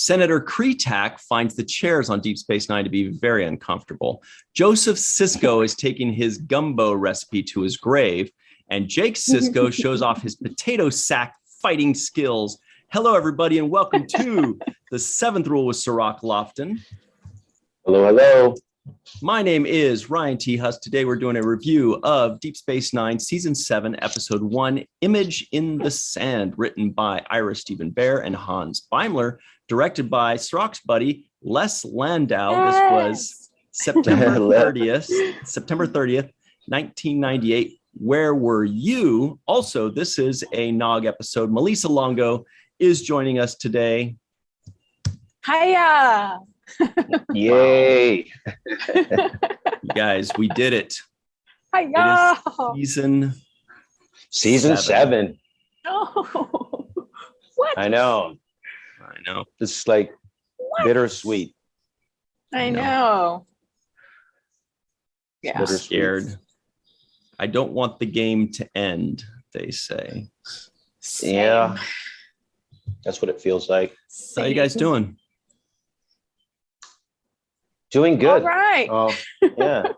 Senator Kretak finds the chairs on Deep Space Nine to be very uncomfortable. Joseph Sisko is taking his gumbo recipe to his grave, and Jake Sisko shows off his potato sack fighting skills. Hello, everybody, and welcome to the Seventh Rule with Cirroc Lofton. Hello, hello. My name is Ryan T. Husk. Today we're doing a review of Deep Space Nine, Season 7, Episode 1, Image in the Sand, written by Ira Steven Behr and Hans Beimler, directed by Cirroc's buddy, Les Landau. Yes. This was September 30th, 1998. Where were you? Also, this is a NOG episode. Melissa Longo is joining us today. Hiya! Yay! You guys, we did it. Hiya! It is season 7. Oh, what? I know. It's like bittersweet. I know. Yeah. I'm scared. I don't want the game to end, they say. Same. Yeah. That's what it feels like. How you guys doing? Doing good. All right. Yeah.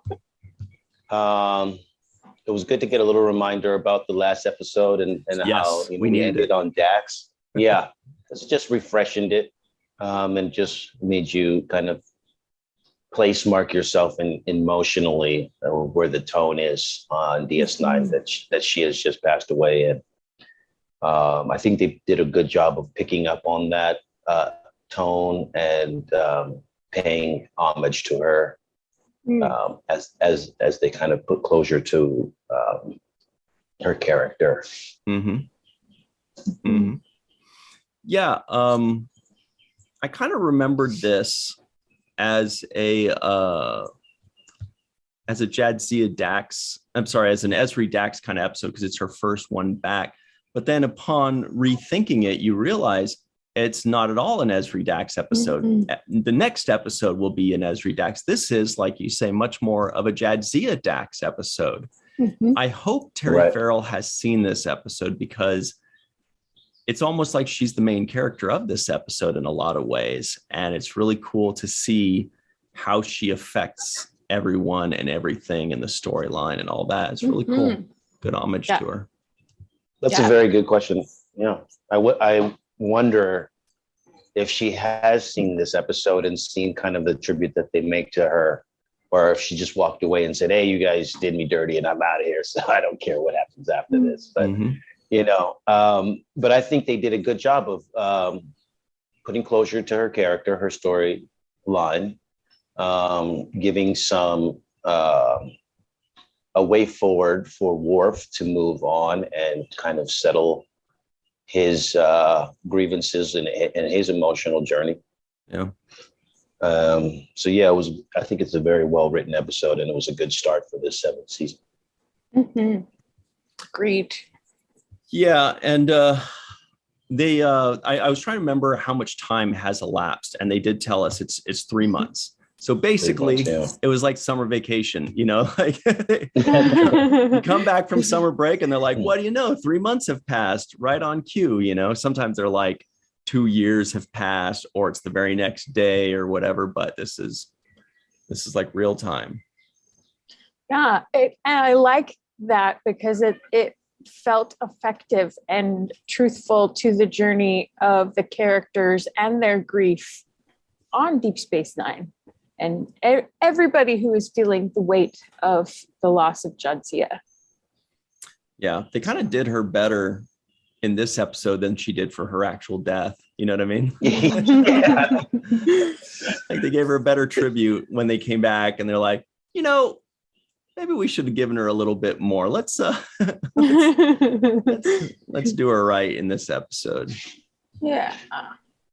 It was good to get a little reminder about the last episode and yes, how we ended on Dax. Yeah. It's just refreshed it and just made you kind of place mark yourself in emotionally where the tone is on DS9 that she has just passed away. And I think they did a good job of picking up on that tone and paying homage to her as they kind of put closure to her character. Mm-hmm. Mm-hmm. Yeah, I kind of remembered this as a Jadzia Dax. I'm sorry, as an Ezri Dax kind of episode because it's her first one back. But then upon rethinking it, you realize it's not at all an Ezri Dax episode. Mm-hmm. The next episode will be an Ezri Dax. This is, like you say, much more of a Jadzia Dax episode. Mm-hmm. I hope Terry Farrell has seen this episode because it's almost like she's the main character of this episode in a lot of ways. And it's really cool to see how she affects everyone and everything in the storyline and all that. It's really cool. Good homage to her. That's a very good question. Yeah. I wonder if she has seen this episode and seen kind of the tribute that they make to her, or if she just walked away and said, hey, you guys did me dirty and I'm out of here. So I don't care what happens after this. But but I think they did a good job of putting closure to her character, her storyline, giving some a way forward for Worf to move on and kind of settle his grievances and his emotional journey. Yeah. So yeah, I think it's a very well written episode, and it was a good start for this 7th season. Mm-hmm. Agreed. Yeah, and I was trying to remember how much time has elapsed, and they did tell us it's 3 months. So basically, it was like summer vacation, like you come back from summer break and they're like, what do you know? 3 months have passed right on cue. Sometimes they're like 2 years have passed or it's the very next day or whatever. But this is like real time. Yeah. And I like that because it felt effective and truthful to the journey of the characters and their grief on Deep Space Nine. And everybody who is feeling the weight of the loss of Jadzia. Yeah, they kind of did her better in this episode than she did for her actual death. You know what I mean? Yeah. Like they gave her a better tribute when they came back, and they're like, maybe we should have given her a little bit more. Let's do her right in this episode. Yeah.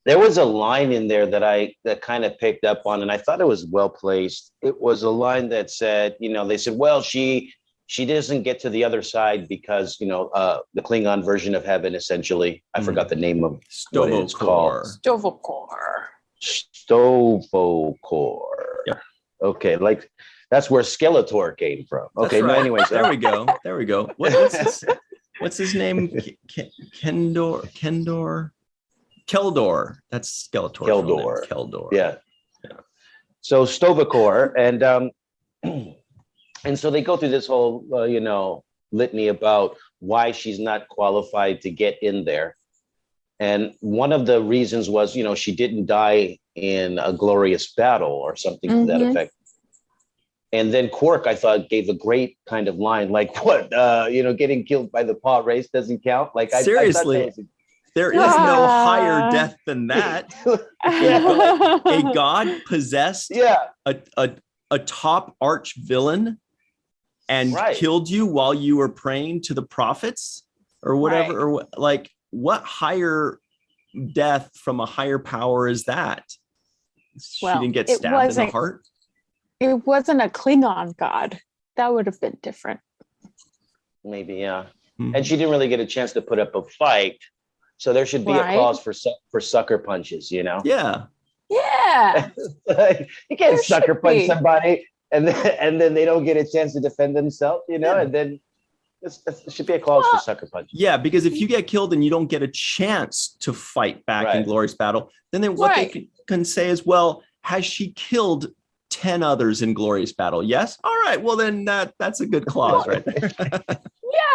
There was a line in there that kind of picked up on, and I thought it was well placed. It was a line that said, they said, well, she doesn't get to the other side because, the Klingon version of heaven, essentially. I forgot the name of what it's called. Stovokor. Yeah. Okay, like that's where Skeletor came from. Okay, right. No, anyways. There we go. What's his name? Kendor. Keldor. That's Skeletor's real name. Keldor. Yeah. So Sto-vo-kor, and so they go through this whole, litany about why she's not qualified to get in there. And one of the reasons was, she didn't die in a glorious battle or something to that effect. And then Quark, I thought, gave a great kind of line, like, what, getting killed by the paw race doesn't count? Like, seriously. There is no higher death than that. A god possessed a top arch villain and killed you while you were praying to the prophets or whatever. Or what higher death from a higher power is that? She didn't get stabbed in the heart. It wasn't a Klingon god. That would have been different. Maybe, yeah. Mm-hmm. And she didn't really get a chance to put up a fight. So there should be a clause for sucker punches, Yeah. Yeah. You can't sucker punch somebody and then they don't get a chance to defend themselves, and then there should be a clause for sucker punches. Yeah, because if you get killed and you don't get a chance to fight back in glorious battle, then what they can say is, well, has she killed 10 others in glorious battle? Yes. All right. Well, then that's a good clause right there.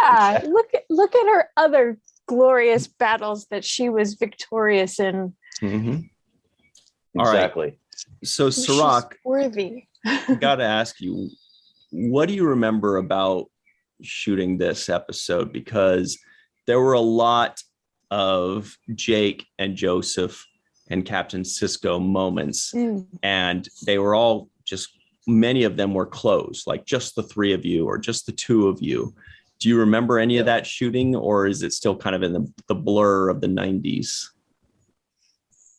Yeah. Look at her other glorious battles that she was victorious in. Mm-hmm. Exactly. Right. So Cirroc, worthy. I gotta ask you, what do you remember about shooting this episode? Because there were a lot of Jake and Joseph and Captain Sisko moments, and they were all many of them were close, like just the three of you or just the two of you. Do you remember any of that shooting, or is it still kind of in the blur of the 90s?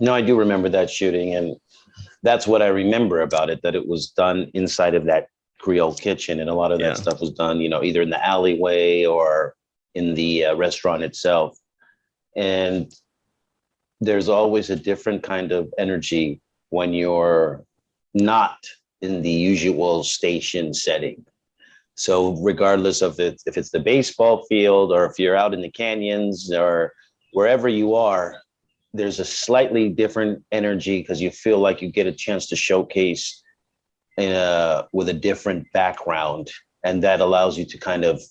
No, I do remember that shooting. And that's what I remember about it, that it was done inside of that Creole kitchen. And a lot of that stuff was done, either in the alleyway or in the restaurant itself. And there's always a different kind of energy when you're not in the usual station setting. So regardless of if it's the baseball field or if you're out in the canyons or wherever you are, there's a slightly different energy because you feel like you get a chance to showcase with a different background. And that allows you to kind of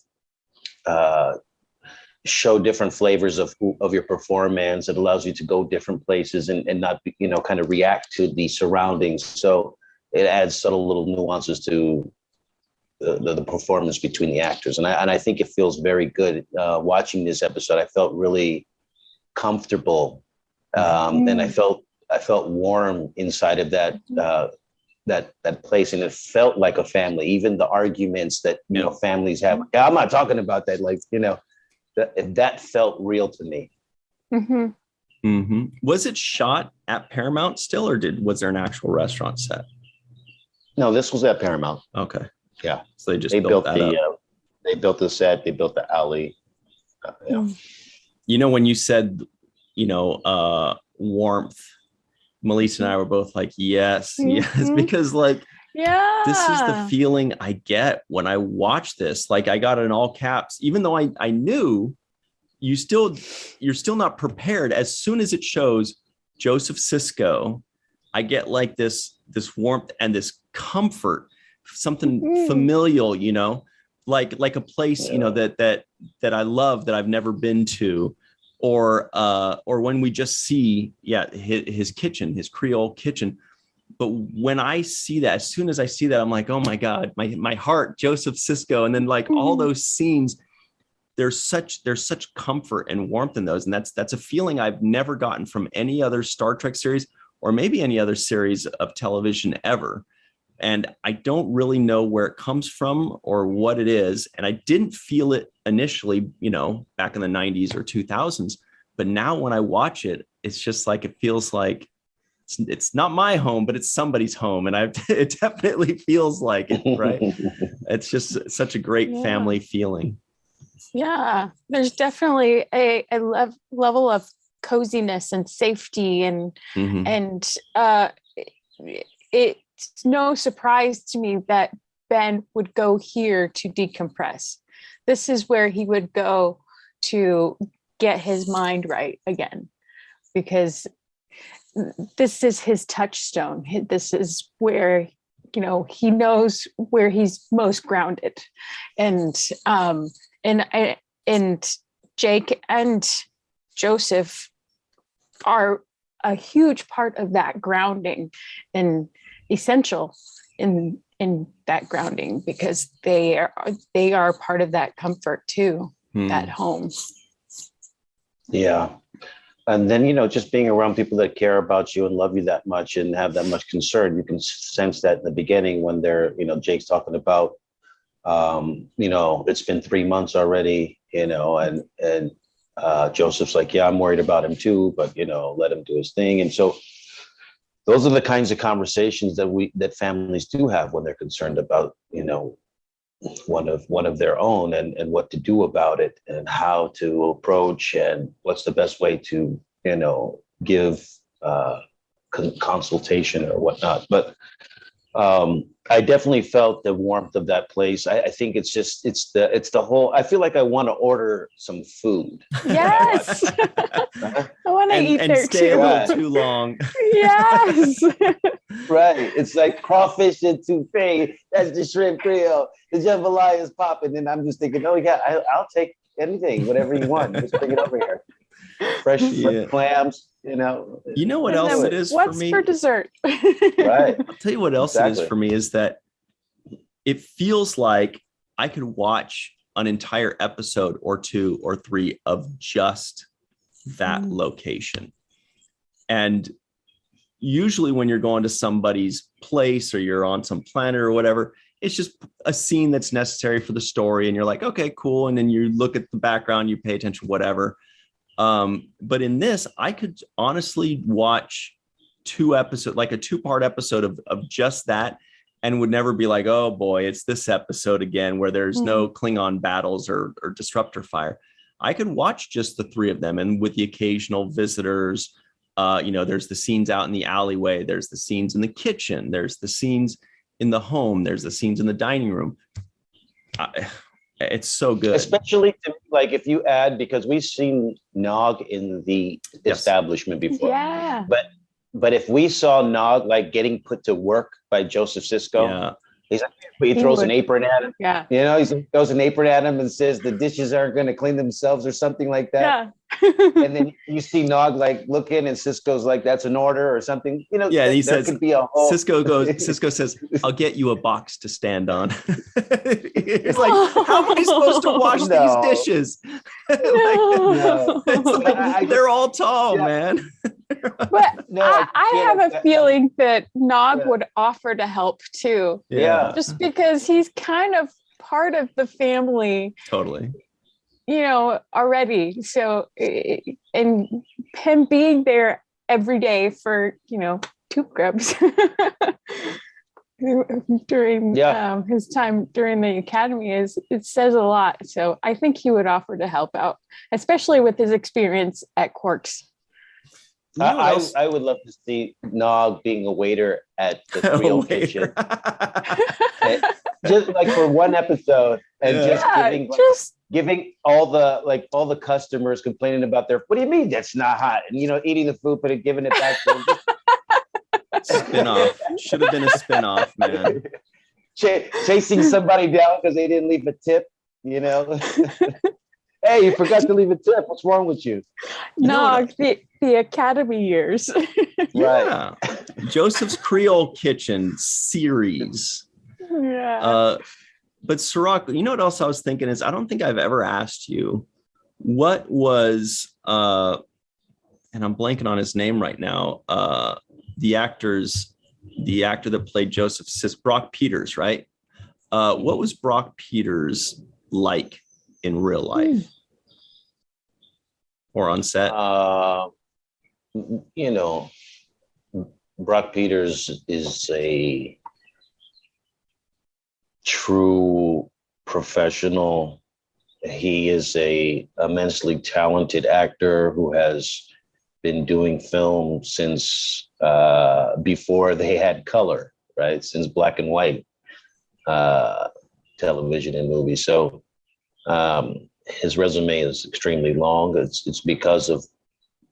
show different flavors of your performance. It allows you to go different places and not, kind of react to the surroundings. So it adds subtle little nuances to the performance between the actors. And I think it feels very good. Watching this episode, I felt really comfortable. And I felt warm inside of that place. And it felt like a family, even the arguments that, families have. I'm not talking about that. Like, that felt real to me. Mm-hmm. Mm-hmm. Was it shot at Paramount still, or was there an actual restaurant set? No, this was at Paramount. Okay. Yeah. So they built that up. They built the set. They built the alley. When you said, warmth, Melissa and I were both like, yes, because this is the feeling I get when I watch this. Like, I got it in all caps, even though I knew you're still not prepared. As soon as it shows Joseph Sisko, I get like this warmth and this comfort, something familial, like a place, that I love, that I've never been to, or when we just see, his kitchen, his Creole kitchen. But when I see that, as soon as I see that, I'm like, oh my God, my heart, Joseph Sisko. And then like all those scenes, there's such comfort and warmth in those. And that's a feeling I've never gotten from any other Star Trek series, or maybe any other series of television ever. And I don't really know where it comes from or what it is. And I didn't feel it initially, back in the 90s or 2000s. But now when I watch it, it's just like, it feels like it's not my home, but it's somebody's home. And it definitely feels like it, right? It's just such a great family feeling. Yeah, there's definitely a level of coziness and safety, and it's no surprise to me that Ben would go here to decompress. This is where he would go to get his mind right again, because this is his touchstone. This is where, he knows where he's most grounded. And Jake and Joseph are a huge part of that grounding and essential in that grounding, because they are part of that comfort too, that home. Yeah. And then, just being around people that care about you and love you that much and have that much concern, you can sense that in the beginning when they're, Jake's talking about, it's been 3 months already, and Joseph's like, yeah, I'm worried about him too, but, let him do his thing. And so those are the kinds of conversations that families do have when they're concerned about, one of their own, and what to do about it and how to approach and what's the best way to, give consultation or whatnot. But I definitely felt the warmth of that place. I think it's the whole, I feel like I want to order some food. Yes. I want to eat there and stay too. a little too long. Yes. Right. It's like crawfish and touffee. That's the shrimp creole. The jambalaya is popping. And I'm just thinking, oh yeah, I'll take anything, whatever you want. Just bring it over here. Fresh clams, You know what else it is for me? What's for dessert? Right. I'll tell you what else it is for me is that it feels like I could watch an entire episode or 2 or 3 of just that location. And usually when you're going to somebody's place or you're on some planet or whatever, it's just a scene that's necessary for the story. And you're like, okay, cool. And then you look at the background, you pay attention, whatever. But in this, I could honestly watch 2 episodes, like a 2-part episode of just that, and would never be like, oh boy, it's this episode again, where there's no Klingon battles or disruptor fire. I could watch just the 3 of them, and with the occasional visitors, there's the scenes out in the alleyway, there's the scenes in the kitchen, there's the scenes in the home, there's the scenes in the dining room. It's so good. Especially like if you add, because we've seen Nog in the establishment before. Yeah. But if we saw Nog like getting put to work by Joseph Sisko, he's like, he throws an apron at him. Yeah. He throws an apron at him and says the dishes aren't going to clean themselves or something like that. Yeah. And then you see Nog like looking, and Sisko's like, that's an order or something. He says, could be a whole... Cisco says, I'll get you a box to stand on. It's like, how am I supposed to wash these dishes? They're all tall, man. But I have a feeling that Nog would offer to help too. Yeah. Just because he's kind of part of the family. Totally. Already. So, and him being there every day for, tube grubs during his time during the academy it says a lot. So I think he would offer to help out, especially with his experience at Quarks. I would love to see Nog being a waiter at the Creole kitchen. Just like for one episode, and giving all the customers complaining about their, what do you mean that's not hot? And eating the food but giving it back to them. Spin-off. Should have been a spin-off, man. Chasing somebody down because they didn't leave a tip, Hey, you forgot to leave a tip. What's wrong with you? Nog, the academy years. Yeah. Joseph's Creole Kitchen series. Yeah. But Cirroc, you know what else I was thinking is, I don't think I've ever asked you what was, and I'm blanking on his name right now, the actor that played Joseph, Brock Peters, right? What was Brock Peters like in real life or on set? Brock Peters is a true professional. He is a immensely talented actor who has been doing film since before they had color, right? Since black and white television and movies. So his resume is extremely long. It's because of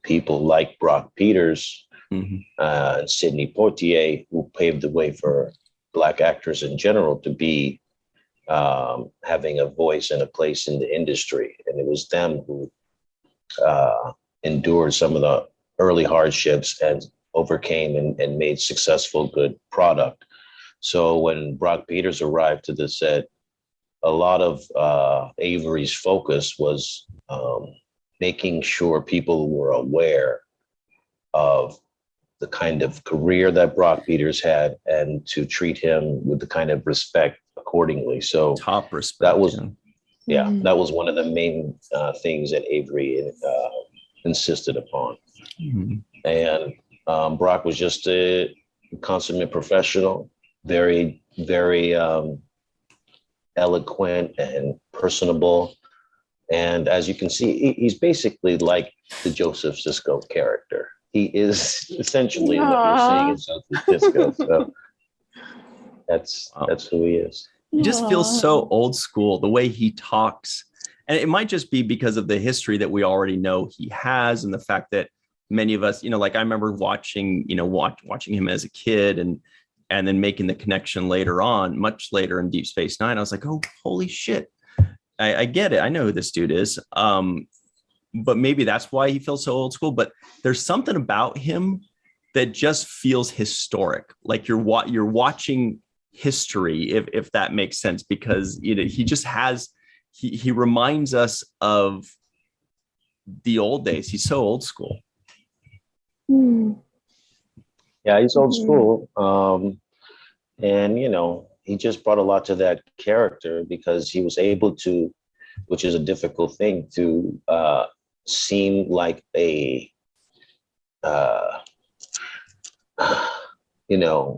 people like Brock Peters Mm-hmm. and Sidney Poitier, who paved the way for Black actors in general to be having a voice and a place in the industry. And it was them who endured some of the early hardships and overcame and made successful, good product. So when Brock Peters arrived to the set, a lot of Avery's focus was making sure people were aware of the kind of career that Brock Peters had and to treat him with the kind of respect accordingly. So top respect. That was, that was one of the main things that Avery insisted upon. Mm-hmm. And Brock was just a consummate professional, very, very eloquent and personable. And as you can see, he's basically like the Joseph Sisko character. He is essentially what you're seeing in Joseph Sisko. So that's who he is. He just feels so old school, the way he talks. And it might just be because of the history that we already know he has, and the fact that many of us, like I remember watching him as a kid and then making the connection later on, much later in Deep Space Nine. I was like, oh, holy shit. I get it. I know who this dude is. But maybe that's why he feels so old school. But there's something about him that just feels historic. Like you're watching history, if that makes sense, because he just has, he reminds us of the old days. He's so old school. Yeah, he's old school. And, he just brought a lot to that character because he was able to, which is a difficult thing, to seem like a,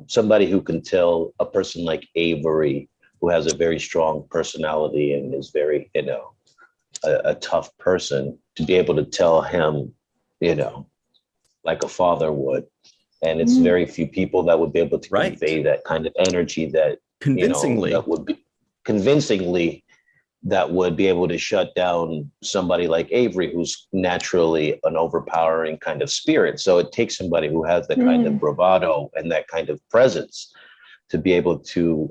somebody who can tell a person like Avery, who has a very strong personality and is very, a tough person, to be able to tell him, like a father would. And it's very few people that would be able to convey that kind of energy that convincingly that would be able to shut down somebody like Avery, who's naturally an overpowering kind of spirit. So it takes somebody who has that kind of bravado and that kind of presence to be able to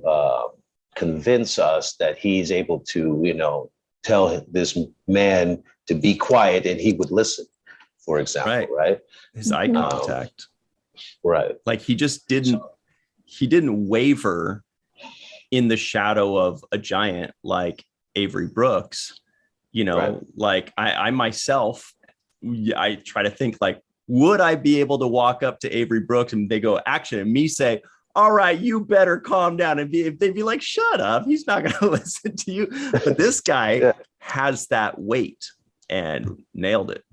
convince us that he's able to, tell this man to be quiet and he would listen, for example, right? His eye contact. Right. Like he didn't waver in the shadow of a giant like Avery Brooks, like I myself, I try to think like, would I be able to walk up to Avery Brooks and they go action and me say, all right, you better calm down, and they'd be like, shut up, he's not going to listen to you. But this guy has that weight and nailed it.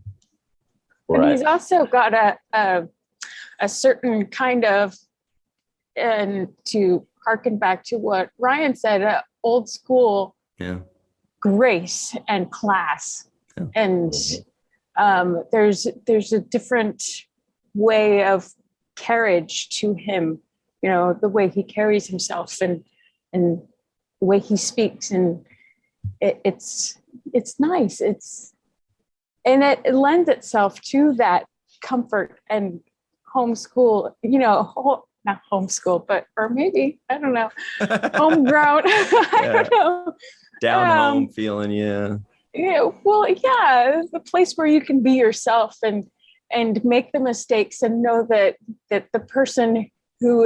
And he's also got a certain kind of, and to harken back to what Ryan said, old school grace and class. And there's a different way of carriage to him, the way he carries himself and the way he speaks, and it's nice. And it lends itself to that comfort and homeschool, not homeschool, or maybe, I don't know, homegrown. I don't know. Down home feeling, yeah, the place where you can be yourself and make the mistakes and know that the person who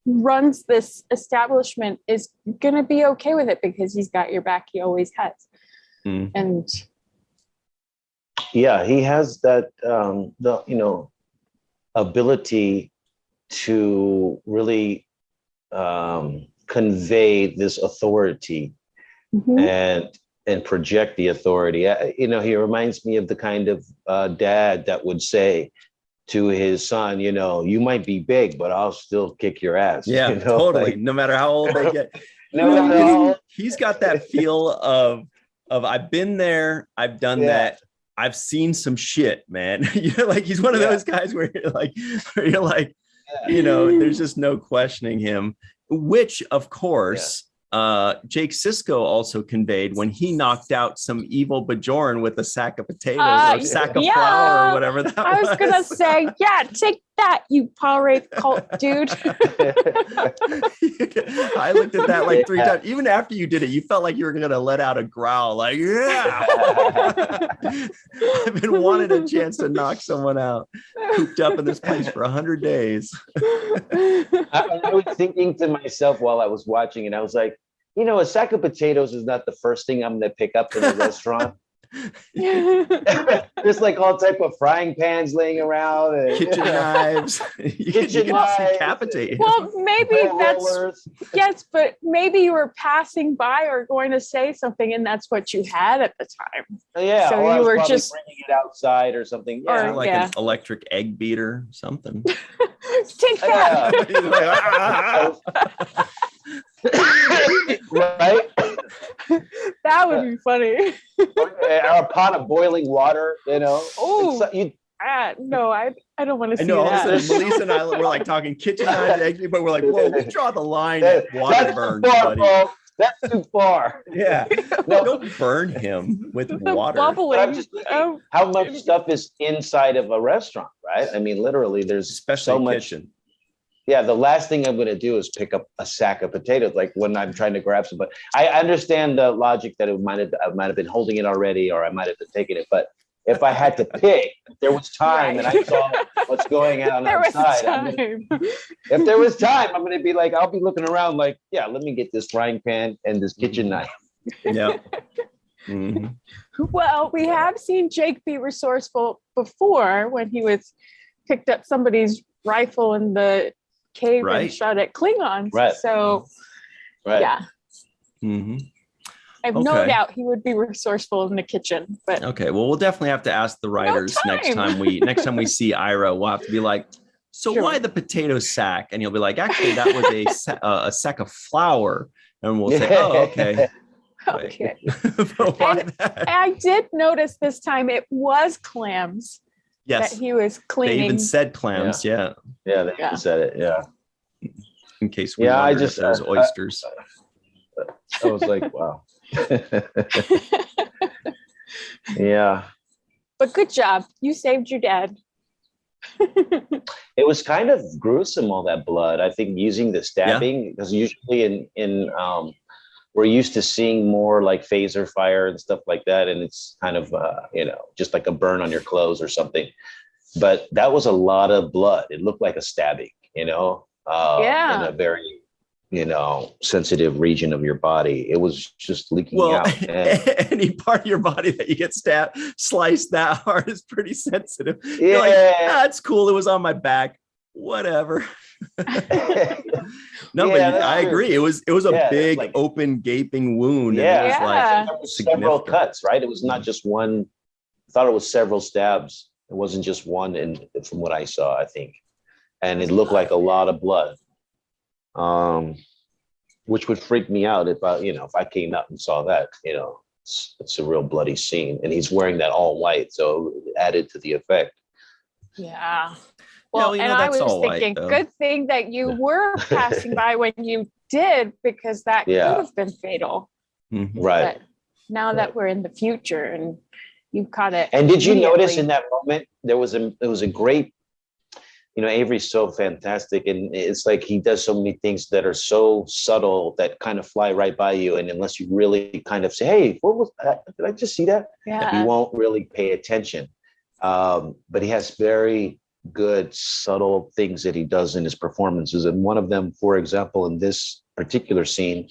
runs this establishment is going to be okay with it because he's got your back. He always has. And yeah, he has that, ability to really convey this authority and project the authority. He reminds me of the kind of dad that would say to his son, you might be big, but I'll still kick your ass. Yeah, totally. No matter how old they get. He's got that feel of I've been there, I've done that. I've seen some shit, man. Like he's one of those guys where you're like, there's just no questioning him, which of course Jake Sisko also conveyed when he knocked out some evil Bajoran with a sack of potatoes or sack of flour or whatever that was. I was gonna say, yeah, take that, you Paul Rape cult dude. I looked at that like 3 times. Even after you did it, you felt like you were gonna let out a growl, like, yeah. I've been wanting a chance to knock someone out, cooped up in this place for 100 days. I was thinking to myself while I was watching it, I was like, you know, a sack of potatoes is not the first thing I'm going to pick up in a restaurant. There's like all type of frying pans laying around, and kitchen knives. Kitchen knives. Decapitate. Well, maybe that's yes, but maybe you were passing by or going to say something, and that's what you had at the time. Yeah, so or you were just bringing it outside or something. Yeah, or, like an electric egg beater, something. Take that. Right? That would be funny. Or a pot of boiling water, you know. Oh, no, I don't want to see that. All of a sudden, Melissa and I were like talking kitchen knives, egg, but we're like, whoa, we draw the line at water burns, buddy. That's too far. Yeah. No, don't burn him with water. Bubbling. But I'm just thinking, how much stuff is inside of a restaurant, right? I mean, literally, there's especially so much. Kitchen. Yeah, the last thing I'm going to do is pick up a sack of potatoes, like when I'm trying to grab some. But I understand the logic that I might have been holding it already, or I might have been taking it. But if I had to pick, if there was time and I saw what's going on outside, if there was time, I'm going to be like, I'll be looking around like, yeah, let me get this frying pan and this kitchen knife. Yeah. Mm-hmm. Well, we have seen Jake be resourceful before when he was picked up somebody's rifle in the cave and shot at Klingons. Right. So, yeah. Mm-hmm. I have no doubt he would be resourceful in the kitchen. But okay, well, we'll definitely have to ask the writers next time we see Ira. We'll have to be like, so why the potato sack? And he'll be like, actually, that was a sack of flour. And we'll say, oh, okay. Okay. I did notice this time it was clams. Yes. That he was cleaning. They even said clams. Yeah. Yeah, they said it. Yeah. In case we wondered if there was oysters. I was like, wow. Yeah. But good job. You saved your dad. It was kind of gruesome, all that blood. I think using the stabbing, because usually in we're used to seeing more like phaser fire and stuff like that, and it's kind of just like a burn on your clothes or something. But that was a lot of blood. It looked like a stabbing, in a very sensitive region of your body. It was just leaking out. Any part of your body that you get sliced that hard is pretty sensitive. Yeah, you're like, that's cool. It was on my back. Whatever. No, but I agree. It was a big, like, open, gaping wound. Yeah, and it was there was several cuts. Right, it was not just one. I thought it was several stabs. It wasn't just one. And from what I saw, I think, and it looked like a lot of blood. Which would freak me out if I came out and saw that. It's a real bloody scene, and he's wearing that all white, so it added to the effect. Yeah. Well, and I was thinking, good thing that you were passing by when you did, because that could have been fatal. Mm-hmm. Right. But now that we're in the future and you caught it. And did you notice in that moment there was a great, Avery's so fantastic, and it's like he does so many things that are so subtle that kind of fly right by you, and unless you really kind of say, "Hey, what was that? Did I just see that?" Yeah. You won't really pay attention. But he has very good subtle things that he does in his performances, and one of them, for example, in this particular scene,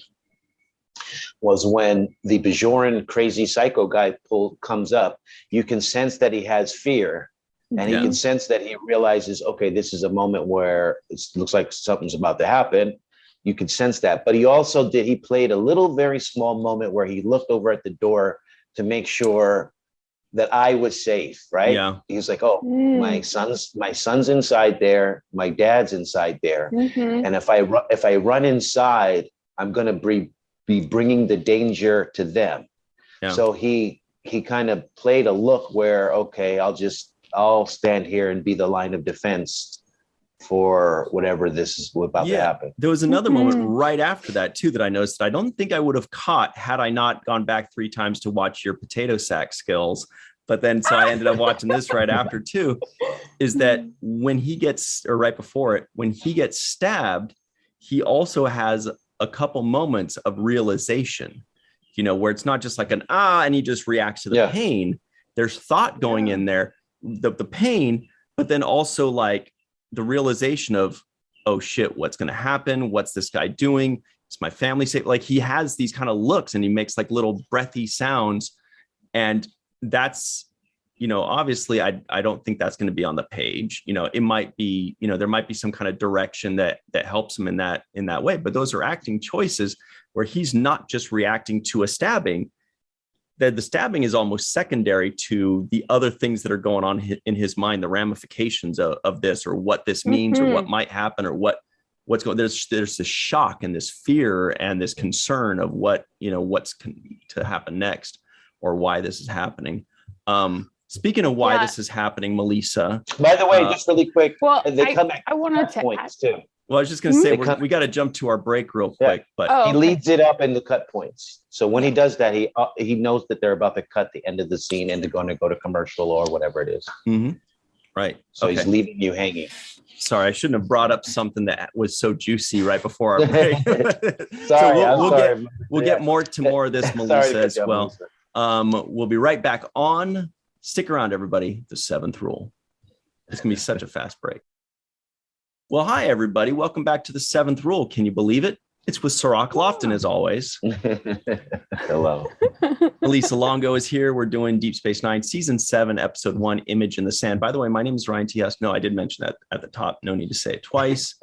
was when the Bajoran crazy psycho guy comes up. You can sense that he has fear. And he can sense that he realizes, okay, this is a moment where it looks like something's about to happen. You can sense that. But he played a little very small moment where he looked over at the door to make sure that I was safe, right? Yeah. He's like, oh, my son's inside there. My dad's inside there. Mm-hmm. And if I run inside, I'm going to be bringing the danger to them. Yeah. So he kind of played a look where, okay, I'll stand here and be the line of defense for whatever this is about to happen. There was another moment right after that too that I noticed that I don't think I would have caught had I not gone back 3 times to watch your potato sack skills. But then, so I ended up watching this right after too, is that when he gets, or right before it, when he gets stabbed, he also has a couple moments of realization, where it's not just like an, and he just reacts to the pain. There's thought going in there, the pain, but then also like the realization of, oh shit, what's going to happen? What's this guy doing? Is my family safe? Like he has these kind of looks and he makes like little breathy sounds. And that's, obviously I don't think that's going to be on the page. It might be, there might be some kind of direction that helps him in that way, but those are acting choices where he's not just reacting to a stabbing. The stabbing is almost secondary to the other things that are going on in his mind, the ramifications of this, or what this means, or what might happen, or what's going. There's this shock and this fear and this concern of what's to happen next, or why this is happening. Speaking of why this is happening, Melissa. By the way, just really quick, they come back. I wanted to points too. Well, I was just going to say, we got to jump to our break real quick, but he leads it up in the cut points. So when he does that, he knows that they're about to cut the end of the scene and they're going to go to commercial or whatever it is. Mm-hmm. Right. So he's leaving you hanging. Sorry, I shouldn't have brought up something that was so juicy right before our break. Sorry, we'll get more of this, Melissa, as well. We'll be right back on. Stick around, everybody. The 7th Rule. It's going to be such a fast break. Well, hi, everybody. Welcome back to the 7th Rule. Can you believe it? It's with Cirroc Lofton, as always. Hello. Melissa Longo is here. We're doing Deep Space Nine, Season 7, Episode 1, Image in the Sand. By the way, my name is Ryan T. Husk. No, I did mention that at the top. No need to say it twice.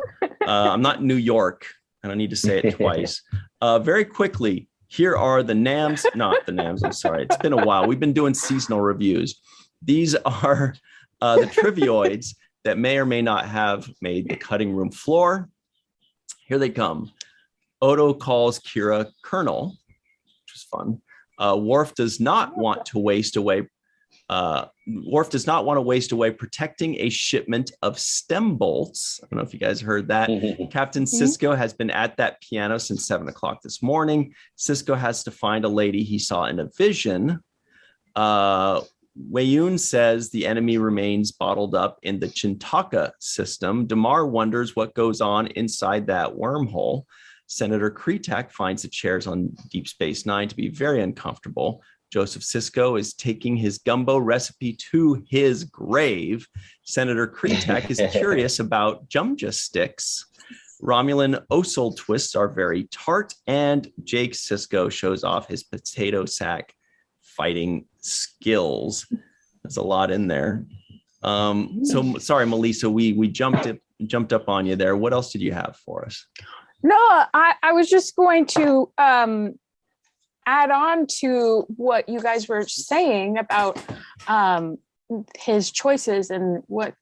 I'm not in New York. I don't need to say it twice. Very quickly, here are the NAMs. Not the NAMs, I'm sorry. It's been a while. We've been doing seasonal reviews. These are the trivioids that may or may not have made the cutting room floor. Here they come. Odo calls Kira Colonel, which is fun. Worf does not want to waste away. Worf does not want to waste away protecting a shipment of stem bolts. I don't know if you guys heard that. Captain Sisko has been at that piano since 7 o'clock this morning. Sisko has to find a lady he saw in a vision. Wayun says the enemy remains bottled up in the Chintaka system. Damar wonders what goes on inside that wormhole. Senator Kretak finds the chairs on Deep Space Nine to be very uncomfortable. Joseph Sisko is taking his gumbo recipe to his grave. Senator Kretak is curious about Jumja sticks. Romulan Osel twists are very tart, and Jake Sisko shows off his potato sack fighting skills. There's a lot in there. So sorry, Melissa, we jumped up on you there. What else did you have for us? No, I was just going to add on to what you guys were saying about his choices and the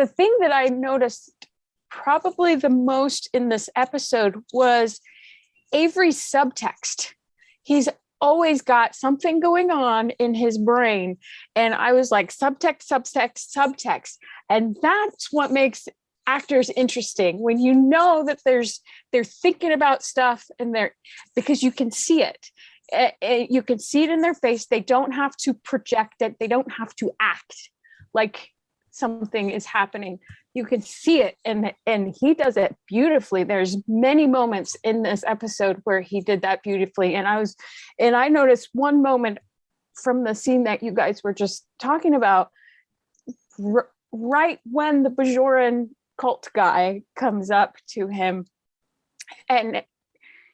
thing that I noticed probably the most in this episode was Avery's subtext. He's always got something going on in his brain, and I was like, subtext, and that's what makes actors interesting, when you know that they're thinking about stuff, and because you can see it. You can see it in their face. They don't have to project it. They don't have to act like something is happening. You can see it, and he does it beautifully. There's many moments in this episode where he did that beautifully, and I noticed one moment from the scene that you guys were just talking about, right when the Bajoran cult guy comes up to him, and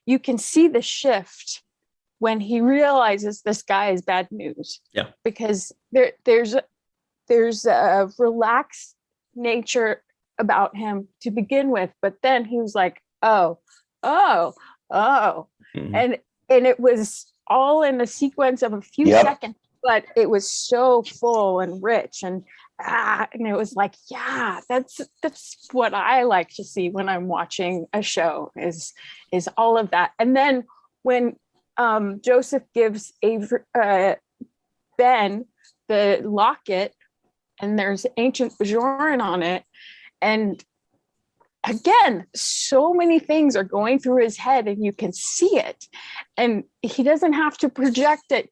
you can see the shift when he realizes this guy is bad news. Yeah, because there's a relaxed nature about him to begin with, but then he was like, oh, and it was all in a sequence of a few seconds, but it was so full and rich, and it was like, yeah, that's what I like to see when I'm watching a show, is all of that. And then when Joseph gives Ben the locket, and there's ancient Bajoran on it. And again, so many things are going through his head and you can see it. And he doesn't have to project it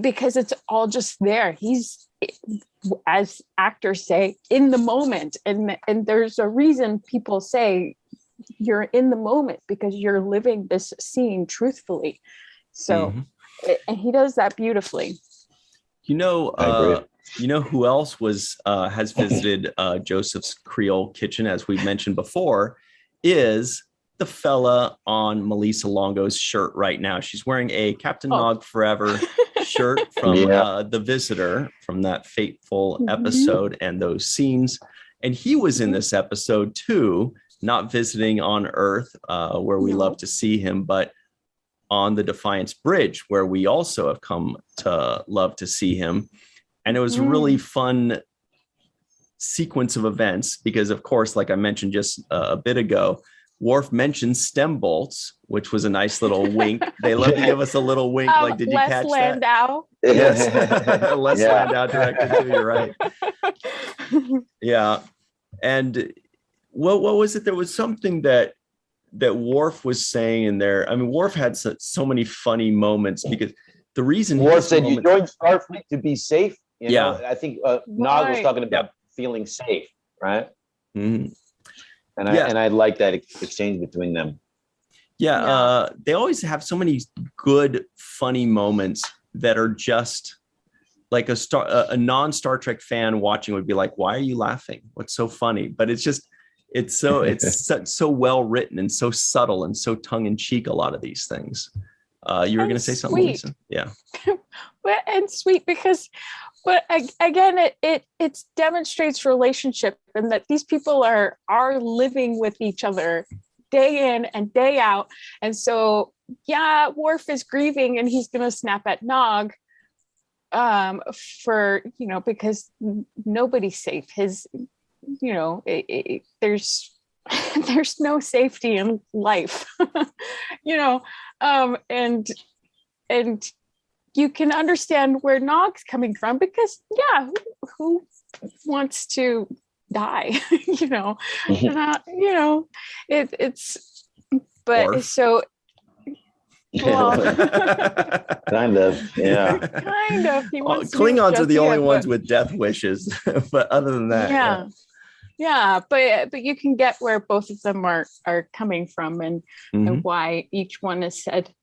because it's all just there. He's, as actors say, in the moment. And there's a reason people say you're in the moment, because you're living this scene truthfully. So, and he does that beautifully. You know who else has visited Joseph's Creole Kitchen, as we mentioned before, is the fella on Melissa Longo's shirt right now. She's wearing a Captain Nog Forever shirt from The Visitor, from that fateful episode and those scenes. And he was in this episode too, not visiting on Earth, where we love to see him, but on the Defiance Bridge, where we also have come to love to see him. And it was a really fun sequence of events because, of course, like I mentioned just a bit ago, Worf mentioned stem bolts, which was a nice little wink. They love to give us a little wink. Like, did you catch Landau. That? Yes. Les Landau directed too. You're right. Yeah. And what was it? There was something that Worf was saying in there. I mean, Worf had so many funny moments because the reason Worf said you joined Starfleet to be safe. You know, I think Nog was talking about feeling safe, right? Mm-hmm. And I like that exchange between them. Yeah, they always have so many good, funny moments that are just like a non-Star Trek fan watching would be like, "Why are you laughing? What's so funny?" But it's so well written and so subtle and so tongue in cheek. A lot of these things. You were going to say something, Lisa? Yeah. And sweet because, but again, it demonstrates relationship and that these people are living with each other day in and day out. And so, Worf is grieving and he's going to snap at Nog for, because nobody's safe. There's no safety in life, and you can understand where Nog's coming from because who wants to die, it's, but Orf. So, well, kind of. Klingons are the only ones with death wishes, but other than that, but you can get where both of them are coming from and why each one has said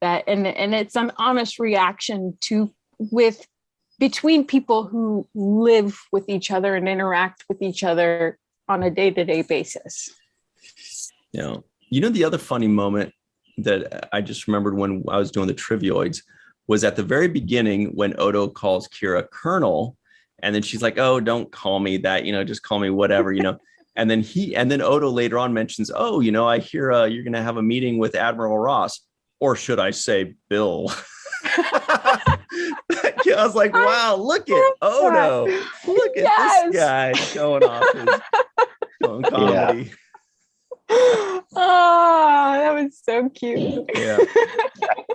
that, and it's an honest reaction between people who live with each other and interact with each other on a day-to-day basis. The other funny moment that I just remembered when I was doing the Trivioids was at the very beginning when Odo calls Kira Colonel. And then she's like, "Oh, don't call me that, just call me whatever, And then Odo later on mentions, "Oh, I hear you're going to have a meeting with Admiral Ross, or should I say Bill?" I was like, "Wow, look at Odo! Look at this guy showing off his own comedy." Oh, that was so cute. Yeah.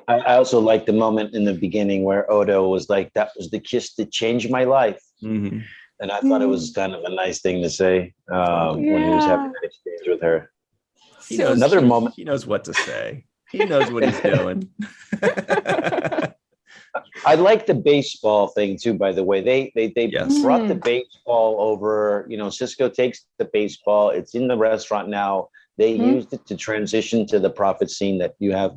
I also like the moment in the beginning where Odo was like, "That was the kiss that changed my life." Mm-hmm. And I thought it was kind of a nice thing to say when he was having that exchange with her. He knows, another moment. He knows what to say. He knows what he's doing. I like the baseball thing too, by the way. They brought the baseball over. Sisko takes the baseball. It's in the restaurant now. They used it to transition to the prophet scene that you have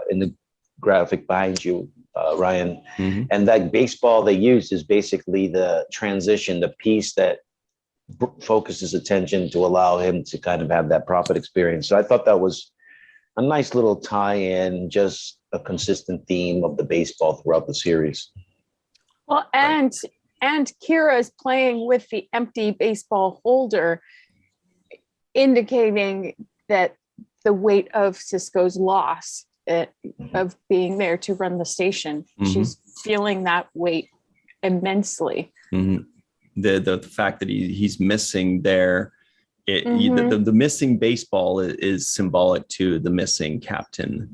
in the graphic behind you, Ryan. Mm-hmm. And that baseball they used is basically the transition, the piece that focuses attention to allow him to kind of have that prophet experience. So I thought that was a nice little tie-in, just a consistent theme of the baseball throughout the series. Well, and Kira is playing with the empty baseball holder, indicating that the weight of Sisko's loss of being there to run the station. Mm-hmm. She's feeling that weight immensely. Mm-hmm. The fact that he's missing there, the missing baseball is symbolic to the missing captain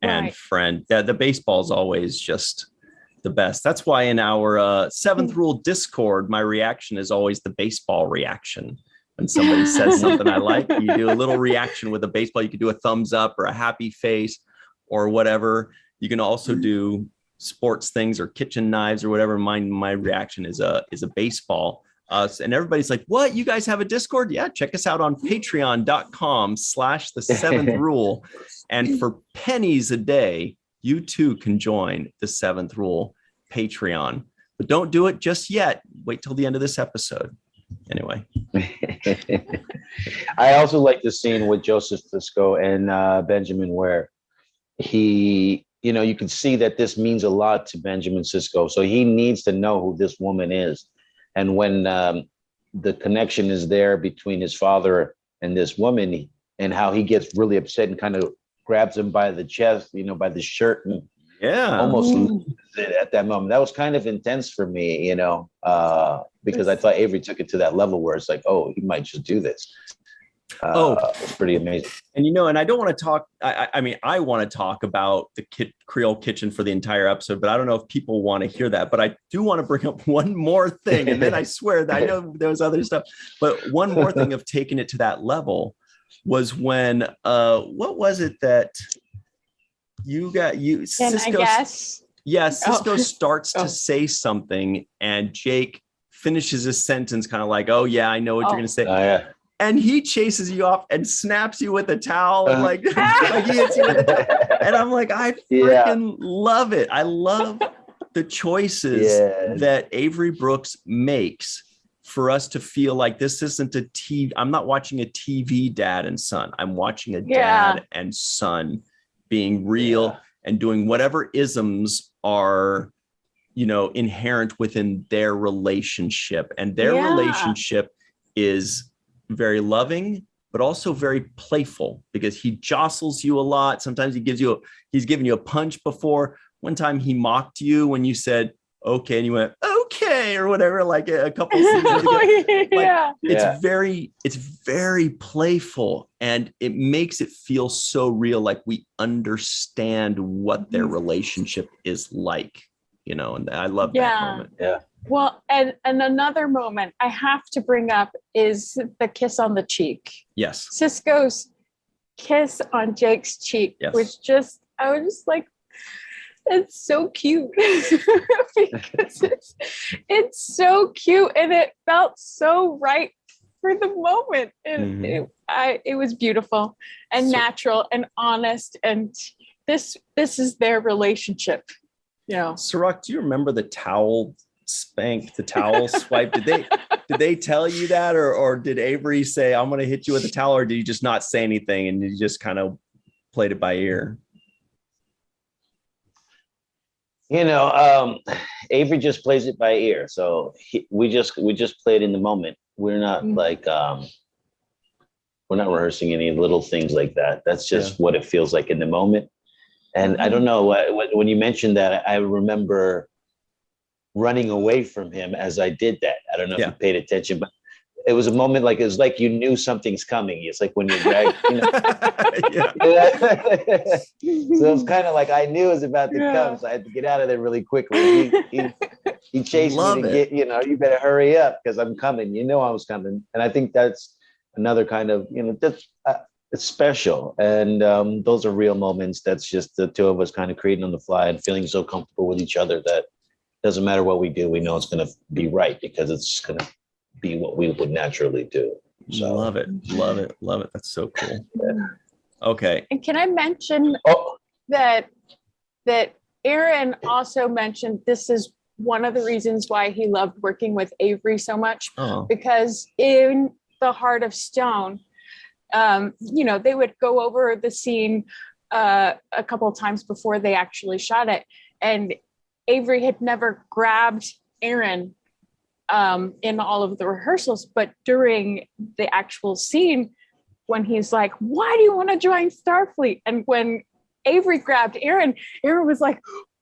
and friend. The baseball is always just The best. That's why in our seventh rule Discord, my reaction is always the baseball reaction. When somebody says something I like, you do a little reaction with a baseball. You could do a thumbs up or a happy face or whatever. You can also do sports things or kitchen knives or whatever. My reaction is a baseball. And everybody's like, what? You guys have a Discord? Yeah, check us out on patreon.com/the7th-rule. And for pennies a day, you too can join the 7th Rule Patreon. But don't do it just yet. Wait till the end of this episode. Anyway. I also like the scene with Joseph Sisko and Benjamin where he, you can see that this means a lot to Benjamin Sisko. So he needs to know who this woman is. And when the connection is there between his father and this woman and how he gets really upset and kind of grabs him by the chest, by the shirt and almost loses it at that moment. That was kind of intense for me, because I thought Avery took it to that level where it's like, oh, he might just do this. It's pretty amazing. And and I don't want to talk. I want to talk about the Creole kitchen for the entire episode, but I don't know if people want to hear that. But I do want to bring up one more thing, and then I swear that I know there was other stuff. But one more thing of taking it to that level was when what was it that Sisko, I guess? Yeah, Sisko starts to say something, and Jake finishes his sentence kind of like, "Oh yeah, I know what you're going to say." Oh, yeah. And he chases you off and snaps you with a towel, and like he hits you with a towel. And I'm like, I freaking love it. I love the choices that Avery Brooks makes for us to feel like this isn't a TV. I'm not watching a TV dad and son. I'm watching a dad and son being real and doing whatever isms are, inherent within their relationship. And their relationship is very loving, but also very playful because he jostles you a lot. Sometimes he's given you a punch before. One time he mocked you when you said, okay, and you went, okay, or whatever, like a couple seasons ago. It's very playful, and it makes it feel so real, like we understand what their relationship is like, and I love that moment. Yeah. Well, and another moment I have to bring up is the kiss on the cheek. Yes. Sisko's kiss on Jake's cheek was I was just like, it's so cute because it's so cute and it felt so right for the moment. And it was beautiful and natural and honest. And this is their relationship. Cirroc, do you remember the towel spank, the towel swipe? Did they tell you that, or did Avery say, I'm going to hit you with a towel, or did you just not say anything and you just kind of played it by ear? Avery just plays it by ear. So we just play it in the moment. We're not like, we're not rehearsing any little things like that. That's just what it feels like in the moment. And I don't know, when you mentioned that, I remember running away from him as I did that. I don't know if you paid attention, but it was a moment it was like you knew something's coming. It's like when you're dragged, So it was kind of like I knew it was about to come, so I had to get out of there really quickly. He chased me to get, you better hurry up because I'm coming. I was coming. And I think that's another kind of, that's it's special. And those are real moments. That's just the two of us kind of creating on the fly and feeling so comfortable with each other that doesn't matter what we do, we know it's going to be right because it's going to be what we would naturally do. So love it. That's so cool. Okay. And can I mention that Aaron also mentioned this is one of the reasons why he loved working with Avery so much, because in The Heart of Stone, they would go over the scene a couple of times before they actually shot it. And Avery had never grabbed Aaron in all of the rehearsals, but during the actual scene, when he's like, why do you want to join Starfleet? And when Avery grabbed Aaron was like,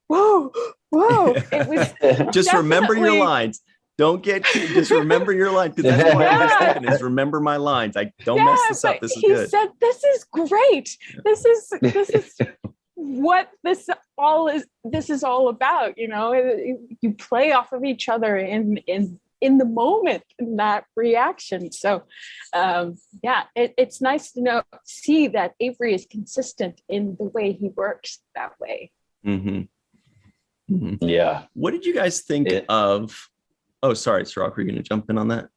whoa. It was just remember your lines. Just remember your lines. Because that's what I was thinking is remember my lines. I don't mess this up. This is good. He said, this is great. This is what this is all about. You play off of each other in the moment, in that reaction. So it's nice to see that Avery is consistent in the way he works that way. Mm-hmm. Mm-hmm. Yeah. What did you guys think of? Oh, sorry, Cirroc, were you going to jump in on that?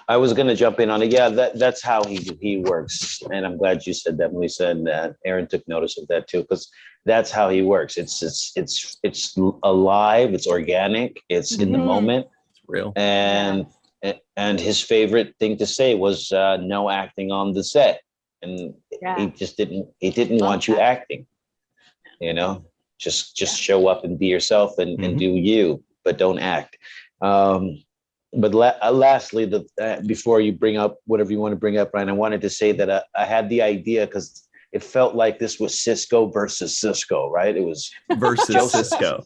I was going to jump in on it. Yeah, that's how he works, and I'm glad you said that, Melissa, and Aaron took notice of that too, because that's how he works. It's alive, it's organic, it's in the moment, it's real, and his favorite thing to say was no acting on the set, and he just didn't want you acting. Just show up and be yourself and do you, but don't act. But lastly, before you bring up whatever you want to bring up, Ryan, I wanted to say that I had the idea because it felt like this was Sisko versus Sisko, right? It was versus Sisko.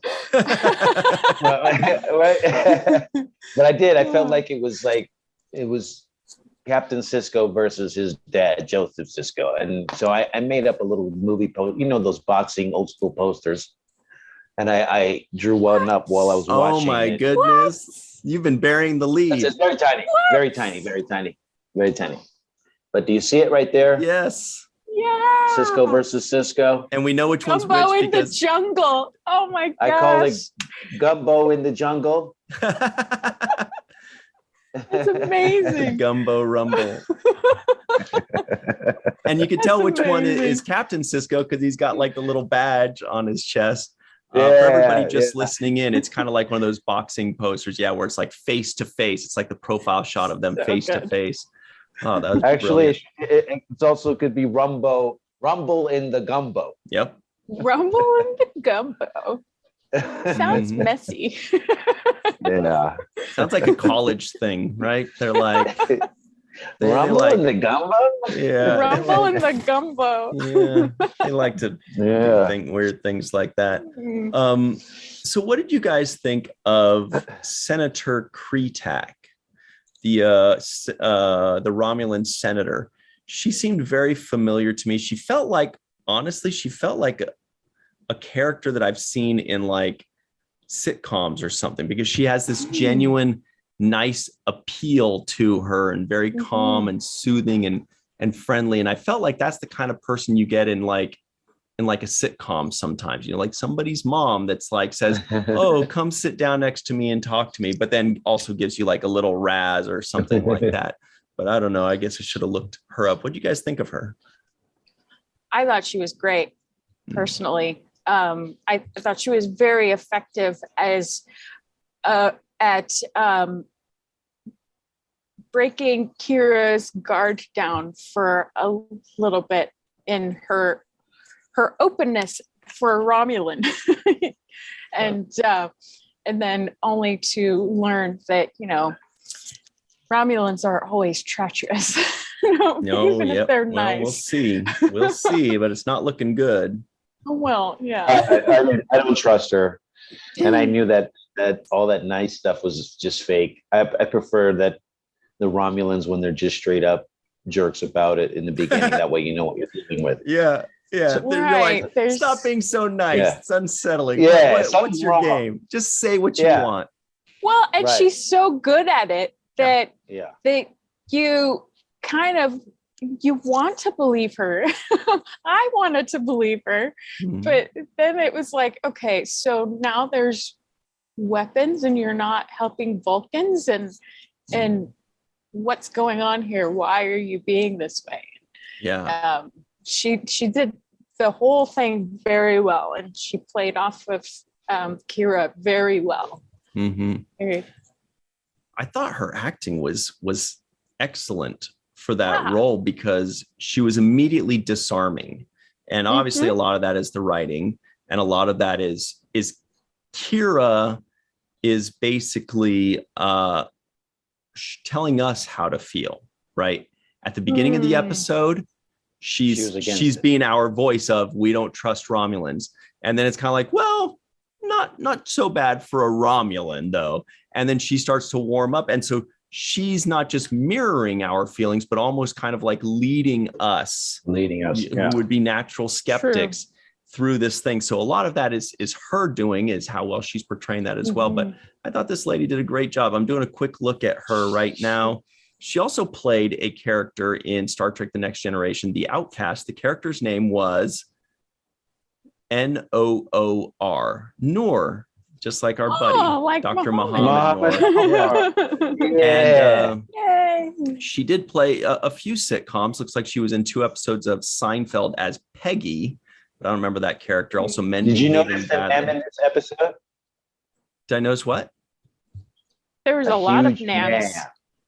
Right? But I felt like it was Captain Sisko versus his dad, Joseph Sisko. And so I made up a little movie post, those boxing old school posters. And I drew one up while I was watching. Oh my goodness. What? You've been burying the lead. It's very tiny, very tiny, very tiny, very tiny. But do you see it right there? Yes. Yeah. Sisko versus Sisko. And we know which one's Gumbo which in the jungle. Oh my gosh. I call it Gumbo in the jungle. That's amazing. Gumbo rumble. And you can tell which one is Captain Sisko because he's got like the little badge on his chest. For everybody just listening in, it's kind of like one of those boxing posters, where it's like face to face. It's like the profile shot of them face to face. Oh, that was actually it also could be rumble in the gumbo. Yep. Rumble in the gumbo. Sounds messy. Yeah. Sounds like a college thing, right? They're like rumble in the gumbo. Yeah. Rumble in the gumbo. Yeah. They like to think weird things like that. So what did you guys think of Senator Kretak, the Romulan senator? She seemed very familiar to me. She felt like a character that I've seen in like sitcoms or something, because she has this genuine nice appeal to her and very calm and soothing and friendly. And I felt like that's the kind of person you get in like a sitcom sometimes, like somebody's mom that's like says, oh, come sit down next to me and talk to me, but then also gives you like a little razz or something like that. But I don't know. I guess I should have looked her up. What do you guys think of her? I thought she was great, personally. I thought she was very effective at breaking Kira's guard down for a little bit in her openness for a Romulan, and then only to learn that Romulans are always treacherous. Even if they're nice. We'll see, but it's not looking good. Well, yeah. I don't trust her, and I knew that all that nice stuff was just fake. I prefer that the Romulans, when they're just straight up jerks about it in the beginning, that way you know what you're dealing with. Yeah. So, right. You're like, stop being so nice. Yeah. It's unsettling. Yeah, what's your game? Just say what you want. Well, and she's so good at it that you kind of you want to believe her. I wanted to believe her, but then it was like, okay, so now there's weapons and you're not helping Vulcans, and what's going on here? Why are you being this way? Yeah. She did the whole thing very well, and she played off of Kira very well. I thought her acting was excellent for that role, because she was immediately disarming, and obviously a lot of that is the writing, and a lot of that is Kira is basically telling us how to feel. Right at the beginning of the episode, she's being our voice of, we don't trust Romulans, and then it's kind of like, well, not so bad for a Romulan though, and then she starts to warm up, and so she's not just mirroring our feelings, but almost kind of like leading us, who would be natural skeptics through this thing. So a lot of that is her doing, is how well she's portraying that as well. But I thought this lady did a great job. I'm doing a quick look at her right now. She also played a character in Star Trek The Next Generation, The Outcast. The character's name was Noor, Noor, just like our buddy, like Dr. Mohamed Mohamed Noor. Yeah. And she did play a few sitcoms. Looks like she was in 2 episodes of Seinfeld as Peggy, but I don't remember that character. Also, Men. Did you notice the Nam in this episode? Did I notice what? There was a lot of Nams.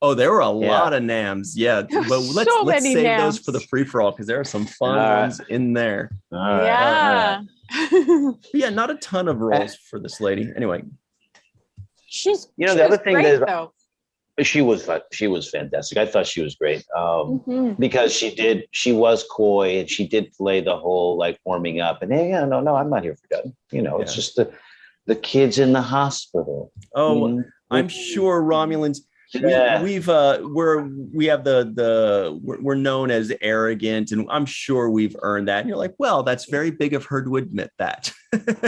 Oh, there were a lot of Nams. Yeah, but let's save Nams. those for the free-for-all, because there are some fun ones in there. Yeah. But yeah, not a ton of roles for this lady. Anyway, She's the other thing great, that though. she was fantastic. I thought she was great because she was coy, and she did play the whole like warming up and hey, no, I'm not here for that. It's just the kids in the hospital. Oh, I'm sure Romulans. Yeah. We're known as arrogant, and I'm sure we've earned that. And you're like, well, that's very big of her to admit that.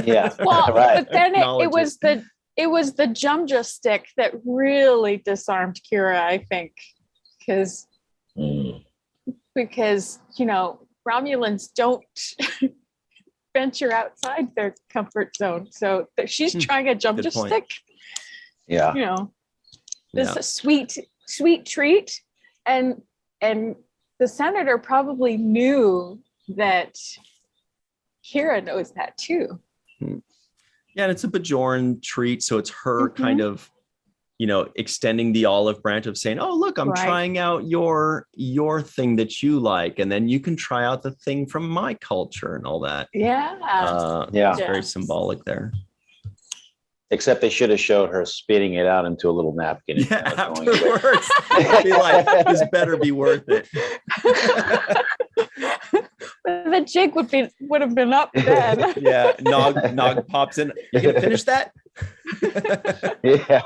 Yeah. Well, right. but then it was the Jumja stick that really disarmed Kira, I think, because Romulans don't venture outside their comfort zone. So she's trying a Jumja stick. Yeah. This is a sweet treat, and the senator probably knew that Kira knows that too. Yeah, and it's a Bajoran treat, so it's her kind of, extending the olive branch of saying, "Oh, look, I'm trying out your thing that you like, and then you can try out the thing from my culture and all that." Yeah, it's very symbolic there. Except they should have showed her spitting it out into a little napkin. Yeah, afterwards. Be like, this better be worth it. The jig would have been up then. Yeah, Nog pops in. You gonna finish that? Yeah.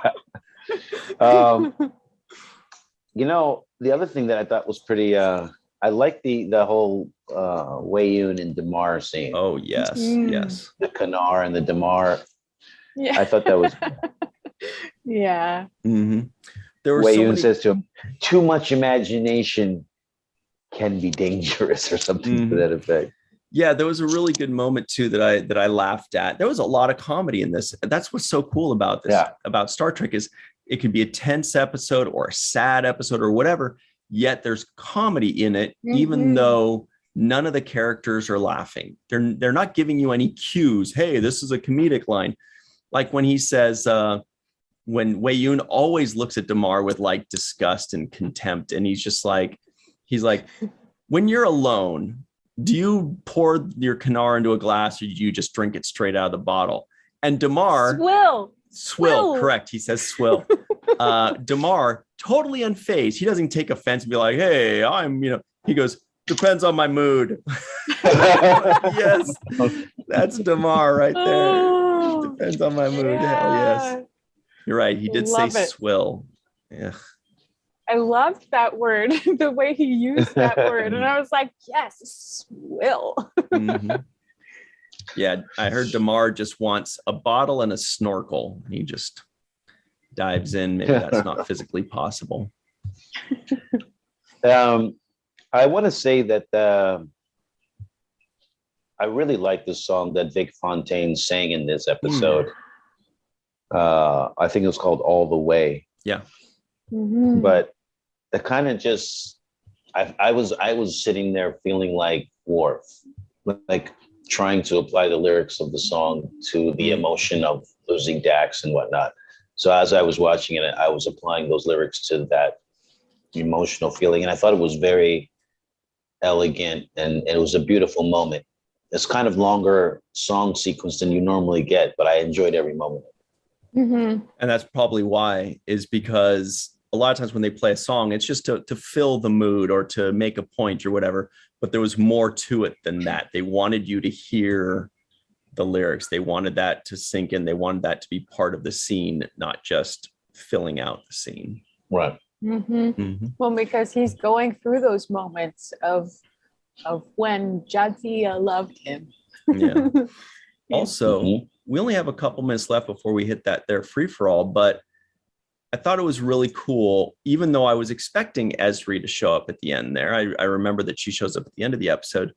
The other thing that I thought was pretty I like the whole Wei-Yun and Damar scene. Oh yes, yes. The Kanar and the Damar. Yeah. I thought that was yeah. Mm-hmm. There were Wei-Yun says to him, too much imagination can be dangerous, or something to that effect. Yeah, there was a really good moment too that I laughed at. There was a lot of comedy in this. That's what's so cool about this, about Star Trek, is it could be a tense episode or a sad episode or whatever, yet there's comedy in it, even though none of the characters are laughing. They're not giving you any cues. Hey, this is a comedic line. Like when he says, when Wei-Yun always looks at Damar with like disgust and contempt, and he's like, when you're alone, do you pour your Kanar into a glass, or do you just drink it straight out of the bottle? And Damar, swill, correct. He says swill. Damar, totally unfazed. He doesn't take offense and be like, hey, he goes, depends on my mood. Yes, that's Damar right there. Depends on my mood. Hell yes. You're right. He did say swill. Yeah. I loved that word, the way he used that word. And I was like, yes, swill. Yeah, I heard Damar just wants a bottle and a snorkel. He just dives in. Maybe that's not physically possible. I want to say that I really like the song that Vic Fontaine sang in this episode. I think it was called All the Way. Yeah. But it kind of just, I was sitting there feeling like Worf, like trying to apply the lyrics of the song to the emotion of losing Dax and whatnot. So as I was watching it, I was applying those lyrics to that emotional feeling. And I thought it was very elegant, and it was a beautiful moment. It's kind of longer song sequence than you normally get, but I enjoyed every moment. And that's probably why, is because a lot of times when they play a song, it's just to fill the mood or to make a point or whatever, but there was more to it than that. They wanted you to hear the lyrics. They wanted that to sink in. They wanted that to be part of the scene, not just filling out the scene. Right. Well, because he's going through those moments of when Jadzia loved him. Yeah. Also, we only have a couple minutes left before we hit that there free for all, but I thought it was really cool, even though I was expecting Esri to show up at the end there. I remember that she shows up at the end of the episode.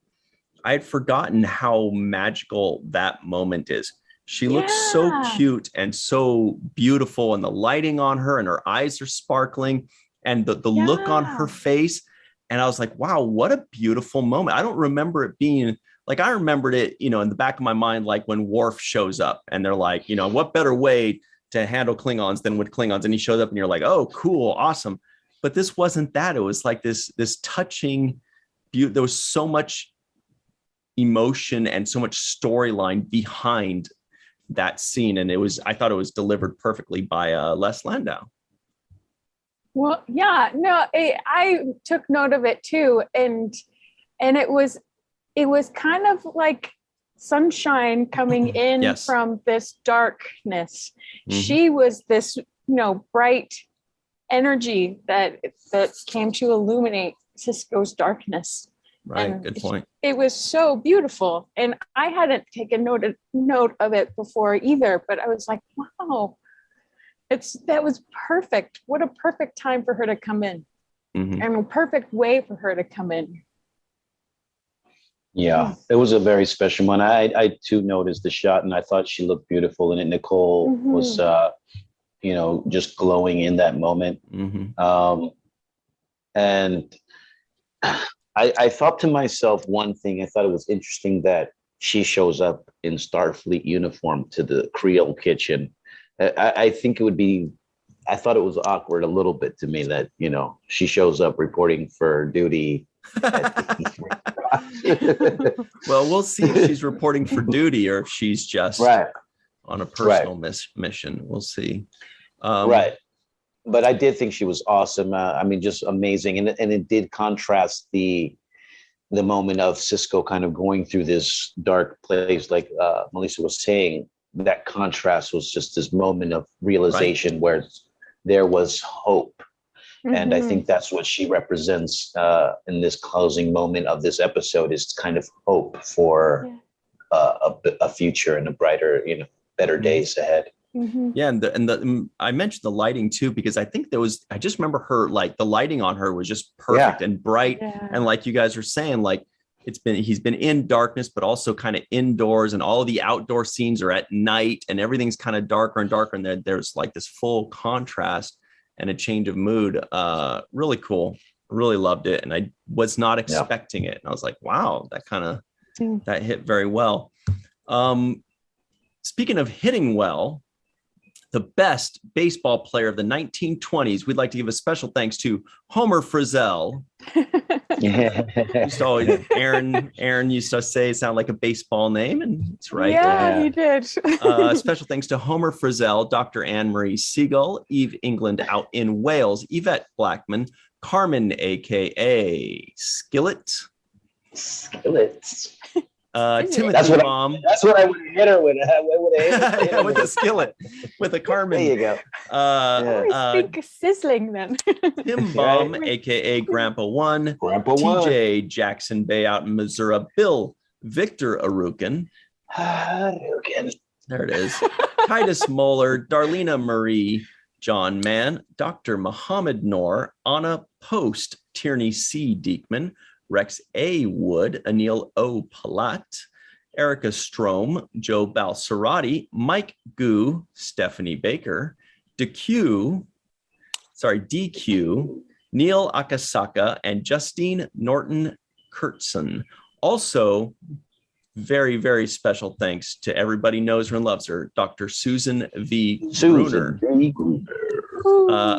I had forgotten how magical that moment is. She looks so cute and so beautiful, and the lighting on her and her eyes are sparkling and the look on her face. And I was like, wow, what a beautiful moment. I don't remember it being like, I remembered it, in the back of my mind, like when Worf shows up and they're like, what better way to handle Klingons than with Klingons? And he shows up and you're like, oh, cool, awesome. But this wasn't that. It was like this touching beauty. There was so much emotion and so much storyline behind that scene. And I thought it was delivered perfectly by Les Landau. Well, yeah, no, I took note of it too. And it was kind of like sunshine coming in from this darkness. She was this, bright energy that came to illuminate Sisko's darkness. Right. And good point. It was so beautiful. And I hadn't taken note of it before either, but I was like, wow, that was perfect. What a perfect time for her to come in, and a perfect way for her to come in. Yeah, it was a very special one. I too noticed the shot, and I thought she looked beautiful in it. Nicole was, just glowing in that moment. And I thought to myself one thing. I thought it was interesting that she shows up in Starfleet uniform to the Creole kitchen. I think it would be. I thought it was awkward a little bit to me that she shows up reporting for duty. Well, we'll see if she's reporting for duty or if she's just on a personal mission. We'll see. Right. But I did think she was awesome. Just amazing. And it did contrast the moment of Sisko kind of going through this dark place, like Melissa was saying. That contrast was just this moment of realization where there was hope. And I think that's what she represents in this closing moment of this episode, is kind of hope for a future and a brighter, better days ahead. Yeah, and I mentioned the lighting too, because I think I just remember her, like the lighting on her was just perfect and bright. And like you guys are saying, like he's been in darkness, but also kind of indoors, and all of the outdoor scenes are at night and everything's kind of darker and darker. And then there's like this full contrast and a change of mood. Really cool. Really loved it. And I was not expecting it. And I was like, wow, that hit very well. Speaking of hitting well, the best baseball player of the 1920s, we'd like to give a special thanks to Homer Frizzell. Aaron used to say it sounded like a baseball name, and it's right. Yeah, he did. Special thanks to Homer Frizzell, Dr. Marie Segal, Eve England out in Wales, Yvette Blackmon, Carmen, aka Skillet. Timothy Baum. That's what I would have hit her with. I would have hit her with a skillet, with a Carmen. There you go. Speak sizzling then. Tim Baum, aka Grandpa One. TJ Jackson-Bey out in Missouri. Bill Victor Arucan. There it is. Titus Mohler, Darlena Marie, John Mann, Dr. Mohamed Noor, Anna Post, Tierney C. Dieckmann, Rex A. Wood, Anil O. Polat, Erika Stroem, Joe Balsarotti, Mike Gu, Stephanie Baker, Dequeue, Neal Akasaka, and Justine Norton-Kertson. Also, very, very special thanks to everybody knows her and loves her, Dr. Susan V. Gruner. All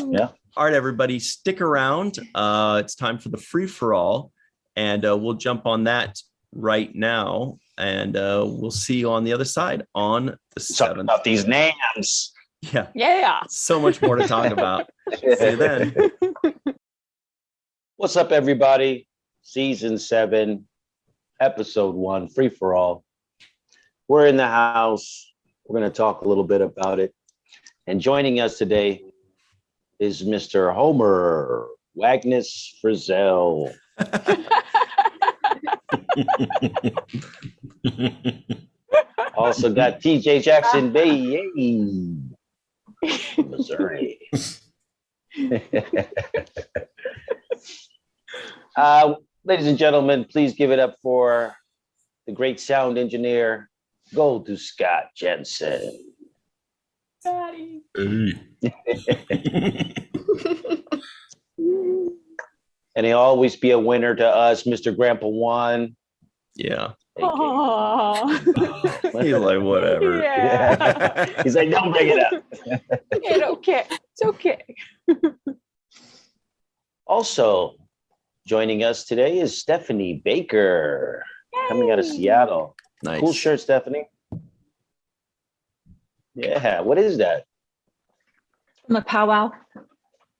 right, everybody, stick around. It's time for the free-for-all. And we'll jump on that right now, and we'll see you on the other side on the 7th. About these names. Yeah. So much more to talk about. See you then. What's up, everybody? Season 7, Episode 1, Free for All. We're in the house. We're going to talk a little bit about it. And joining us today, is Mr. Homer Wagnus Frizzell. Also got TJ Jackson-Bey, Missouri. Ladies and gentlemen, please give it up for the great sound engineer, Gold to Scott Jensen. Daddy. And he'll always be a winner to us, Mr. Grandpa Juan. Yeah. Aww. He's like, whatever. Yeah. He's like, don't bring it up. It's okay. It's okay. Also joining us today is Stephanie Baker, coming out of Seattle. Nice. Cool shirt, Stephanie. Yeah, what is that? From a powwow,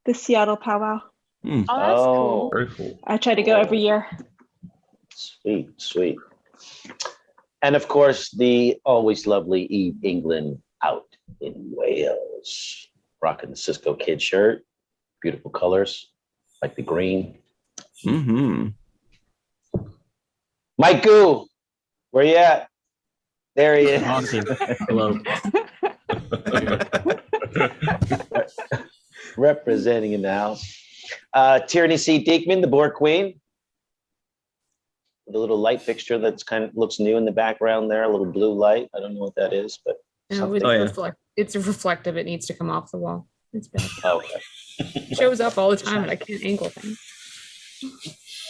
the Seattle powwow. Oh, that's cool. Very cool. I try to go every year. Sweet, sweet. And of course, the always lovely Eve England out in Wales, rocking the Sisko Kid shirt. Beautiful colors, like the green. Mm-hmm. Mike Goo, where you at? There he is. Awesome. Hello. Representing in the house. Tierney C. Dieckmann, the board queen. The little light fixture that's kind of looks new in the background there, a little blue light. I don't know what that is, but No, it's reflective. It needs to come off the wall. It's bad. okay. It shows up all the time and I can't angle things.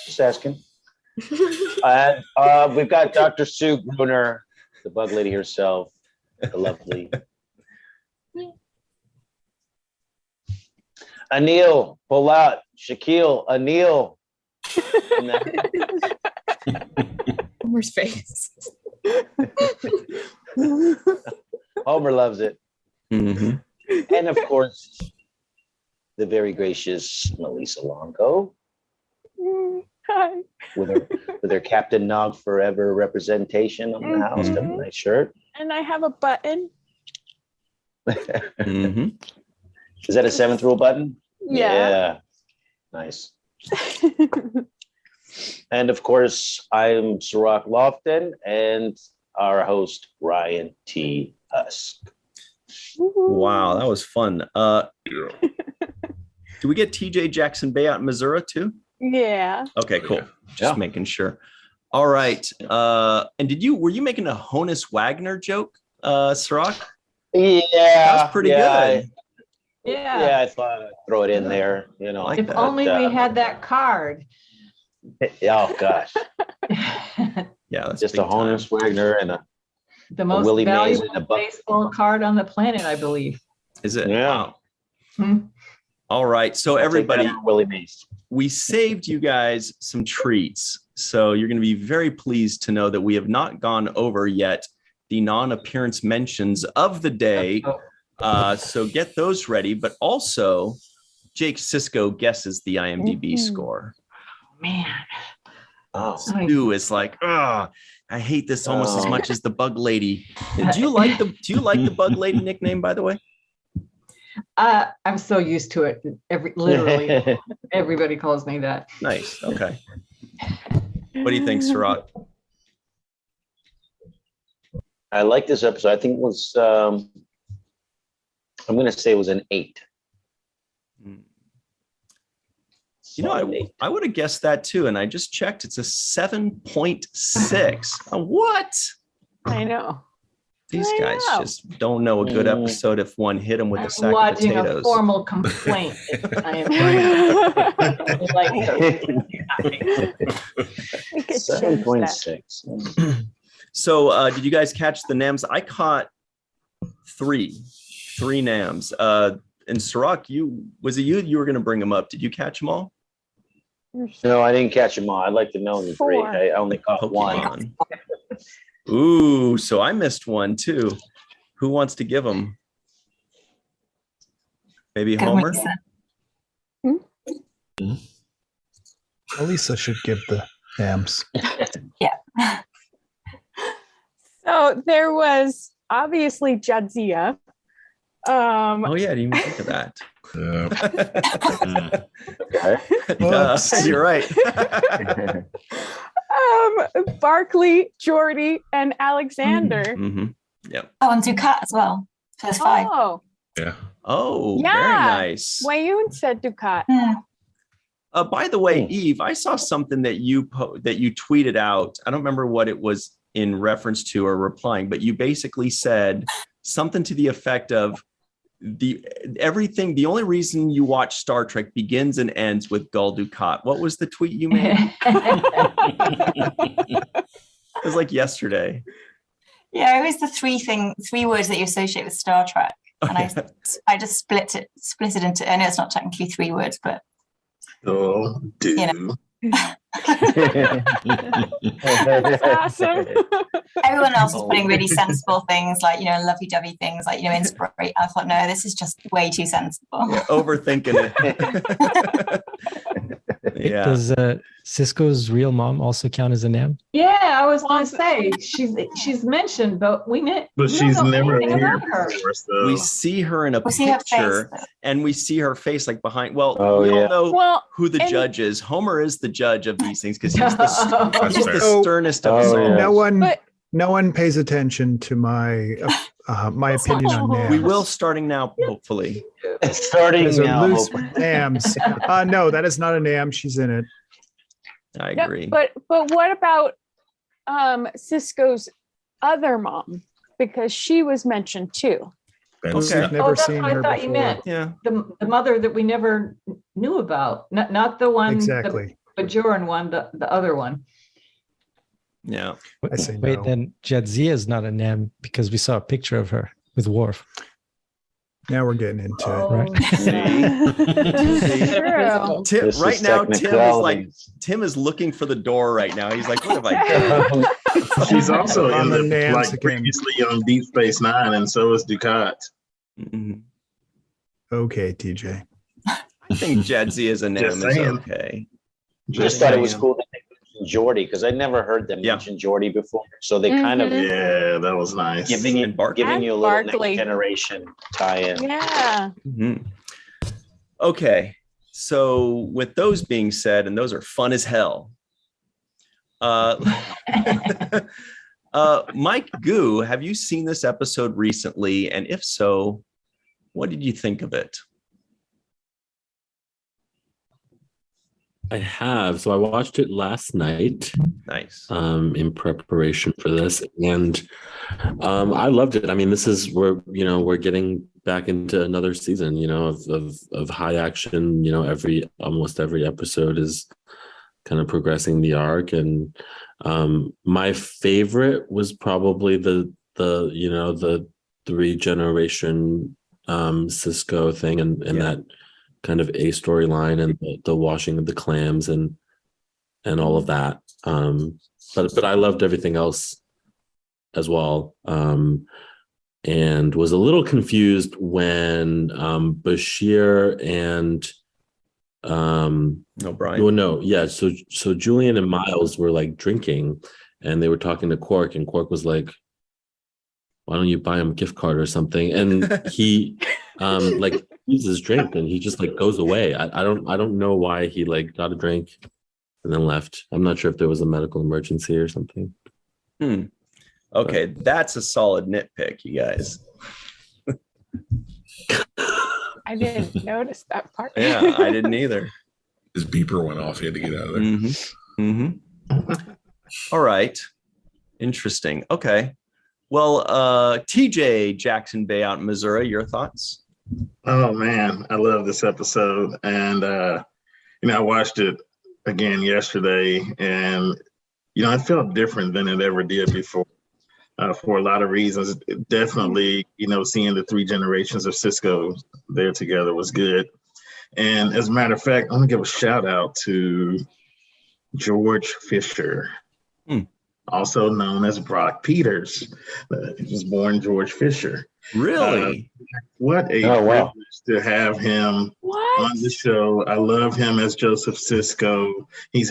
Just asking. We've got Dr. Sue Gruner, the bug lady herself, the lovely. Anil, Polat, Shaquille, Anil. Homer's face. Homer loves it. Mm-hmm. And of course, the very gracious Melissa Longo Hi. with her Captain Nog Forever representation on the house. Got a nice shirt. And I have a button. Mm-hmm. Is that a 7th rule button? Yeah. Nice. And of course, I'm Cirroc Lofton and our host, Ryan T. Husk. Wow, that was fun. Do we get TJ Jackson-Bey out in Missouri too? Yeah. Okay, cool. Just Yeah. making sure. All right. And were you making a Honus Wagner joke, Cirroc? Yeah. That was pretty good. Yeah, I thought I'd throw it in there, you know. Like If that. only we had that card. Oh gosh. Yeah, that's Just big a Honus Wagner and a The most Willie Mays valuable in a buck. baseball card on the planet, I believe. Is it? Yeah. Wow. Hmm. All right. So I'll take everybody, that over Willie Mays. we saved you guys some treats. So you're going to be very pleased to know that we have not gone over yet the non-appearance mentions of the day. So get those ready. But also, Jake Sisko guesses the IMDb score. Man. Oh. Stu is like, I hate this almost as much as the Bug Lady. Do you like the Bug Lady nickname, by the way? I'm so used to it. Literally, everybody calls me that. Nice. Okay. What do you think, Cirroc? I like this episode. I think it was I'm gonna say it was an 8. You know, I would have guessed that too, and I just checked. It's a 7.6. What? I know. These I guys know. just don't know a good episode if one hit them with a I'm sack of lodging a potatoes. formal complaint. I am like We could change that. 7.6. So, did you guys catch the NAMs? I caught three NAMs. And Cirroc, was it you were going to bring them up? Did you catch them all? No, I didn't catch them all. I'd like to know the 3. 4. I only caught one. Pokemon. Ooh, so I missed one too. Who wants to give them? Maybe Homer? Elisa should give the hams. So there was obviously Jadzia. Oh yeah, I didn't even think of that. You're right. Barkley, Jordy, and Alexander. Mm-hmm. Yep. Oh, and Ducat as well. So there's 5. Oh, Yeah. Oh, Yeah. very nice. Wayun said Ducat. By the way, Eve, I saw something that you tweeted out. I don't remember what it was in reference to or replying, but you basically said something to the effect of the only reason you watch Star Trek begins and ends with Gul Dukat. What was the tweet you made? It was like yesterday. Yeah, it was the 3 words that you associate with Star Trek. And I just split it into, I know it's not technically 3 words, but you know. That's awesome. Everyone else was putting really sensible things like, lovey-dovey things like, inspirate. I thought, no, this is just way too sensible. Yeah, overthinking it. Yeah. Does Sisko's real mom also count as a NAM? Yeah, I was going to say she's mentioned, but she's never anything appeared about her. before, so. We see her in a see her picture, face, and we see her face like behind. Well, Oh, we yeah. all know Well, who the and- judge is. Homer is the judge of these things because he's the fair. sternest of us Oh, all. yeah. No one pays attention to my opinion on NAMs. We will starting now, hopefully. Starting There's a now. loose NAMs. No, that is not a NAM. She's in it. I No, agree. but what about Sisko's other mom? Because she was mentioned too. We've Okay. never That's seen what her I thought you before. meant. Yeah. The mother that we never knew about, not the one, Exactly. the Bajoran one, the other one. Yeah. I say Wait, no. then Jadzia is not a NAM because we saw a picture of her with Worf. Now we're getting into Right. True. Tim, This is right now, technicalities. Tim is looking for the door right now. He's like, what have I done? She's also On the in the NAMs like again. previously on Deep Space Nine, and so is Ducat. Mhm. Okay, TJ. I think Jadzia is a NAM Just is saying. okay. Just thought it was cool that they mentioned Geordi because I never heard them Yeah. mention Geordi before. So they kind of Yeah, that was nice. giving And Barkley. you a little Barkley. next generation tie-in. Yeah. Mhm. Okay. So with those being said, and those are fun as hell. Mike Goo, have you seen this episode recently? And if so, what did you think of it? I have. So I watched it last night Nice. in preparation for this, and I loved it. I mean, this is we're getting back into another season, of high action. Almost every episode is kind of progressing the arc, and my favorite was probably the 3-generation Sisko thing, and that kind of a storyline and the washing of the clams and all of that. But I loved everything else as well. And was a little confused when Bashir and O'Brien. well, no, yeah. So Julian and Miles were like drinking, and they were talking to Quark, and Quark was like, "Why don't you buy him a gift card or something?" And he like uses his drink, and he just like goes away. I don't know why he like got a drink and then left. I'm not sure if there was a medical emergency or something. Okay, that's a solid nitpick, you guys. I didn't notice that part. Yeah, I didn't either. His beeper went off. He had to get out of there. All right. Interesting. Okay. Well, TJ Jackson-Bey out in Missouri, your thoughts? Oh man, I love this episode, and I watched it again yesterday, and it felt different than it ever did before. For a lot of reasons. Definitely, seeing the 3 generations of Sisko there together was good. And as a matter of fact, I want to give a shout out to George Fisher, also known as Brock Peters. He was born George Fisher. Really? What a privilege to have him on the show. I love him as Joseph Sisko. He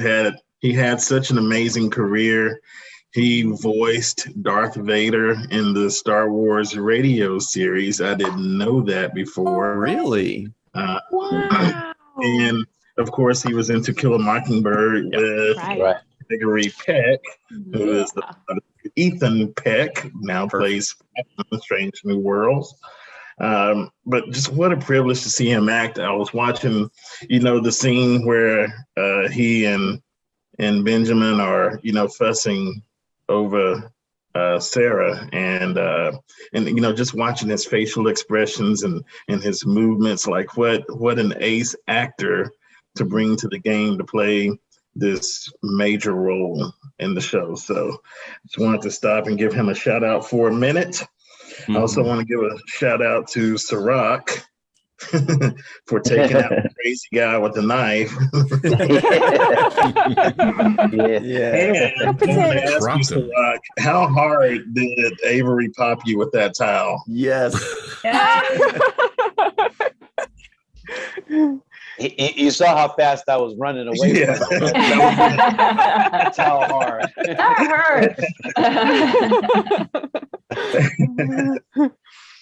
had such an amazing career. He voiced Darth Vader in the Star Wars radio series. I didn't know that before. Really? Wow. And of course, he was in To Kill a Mockingbird with Gregory Peck, who is the Ethan Peck, now plays in Strange New Worlds. But just what a privilege to see him act. I was watching, the scene where he and Benjamin are, fussing over Sarah, and just watching his facial expressions and his movements, like what an ace actor to bring to the game to play this major role in the show. So just wanted to stop and give him a shout out for a minute. I also want to give a shout out to Cirroc for taking out the crazy guy with the knife. And ask you, Cirroc, how hard did Avery pop you with that towel? Yes. You saw how fast I was running away from him. That's how hard. That hurt.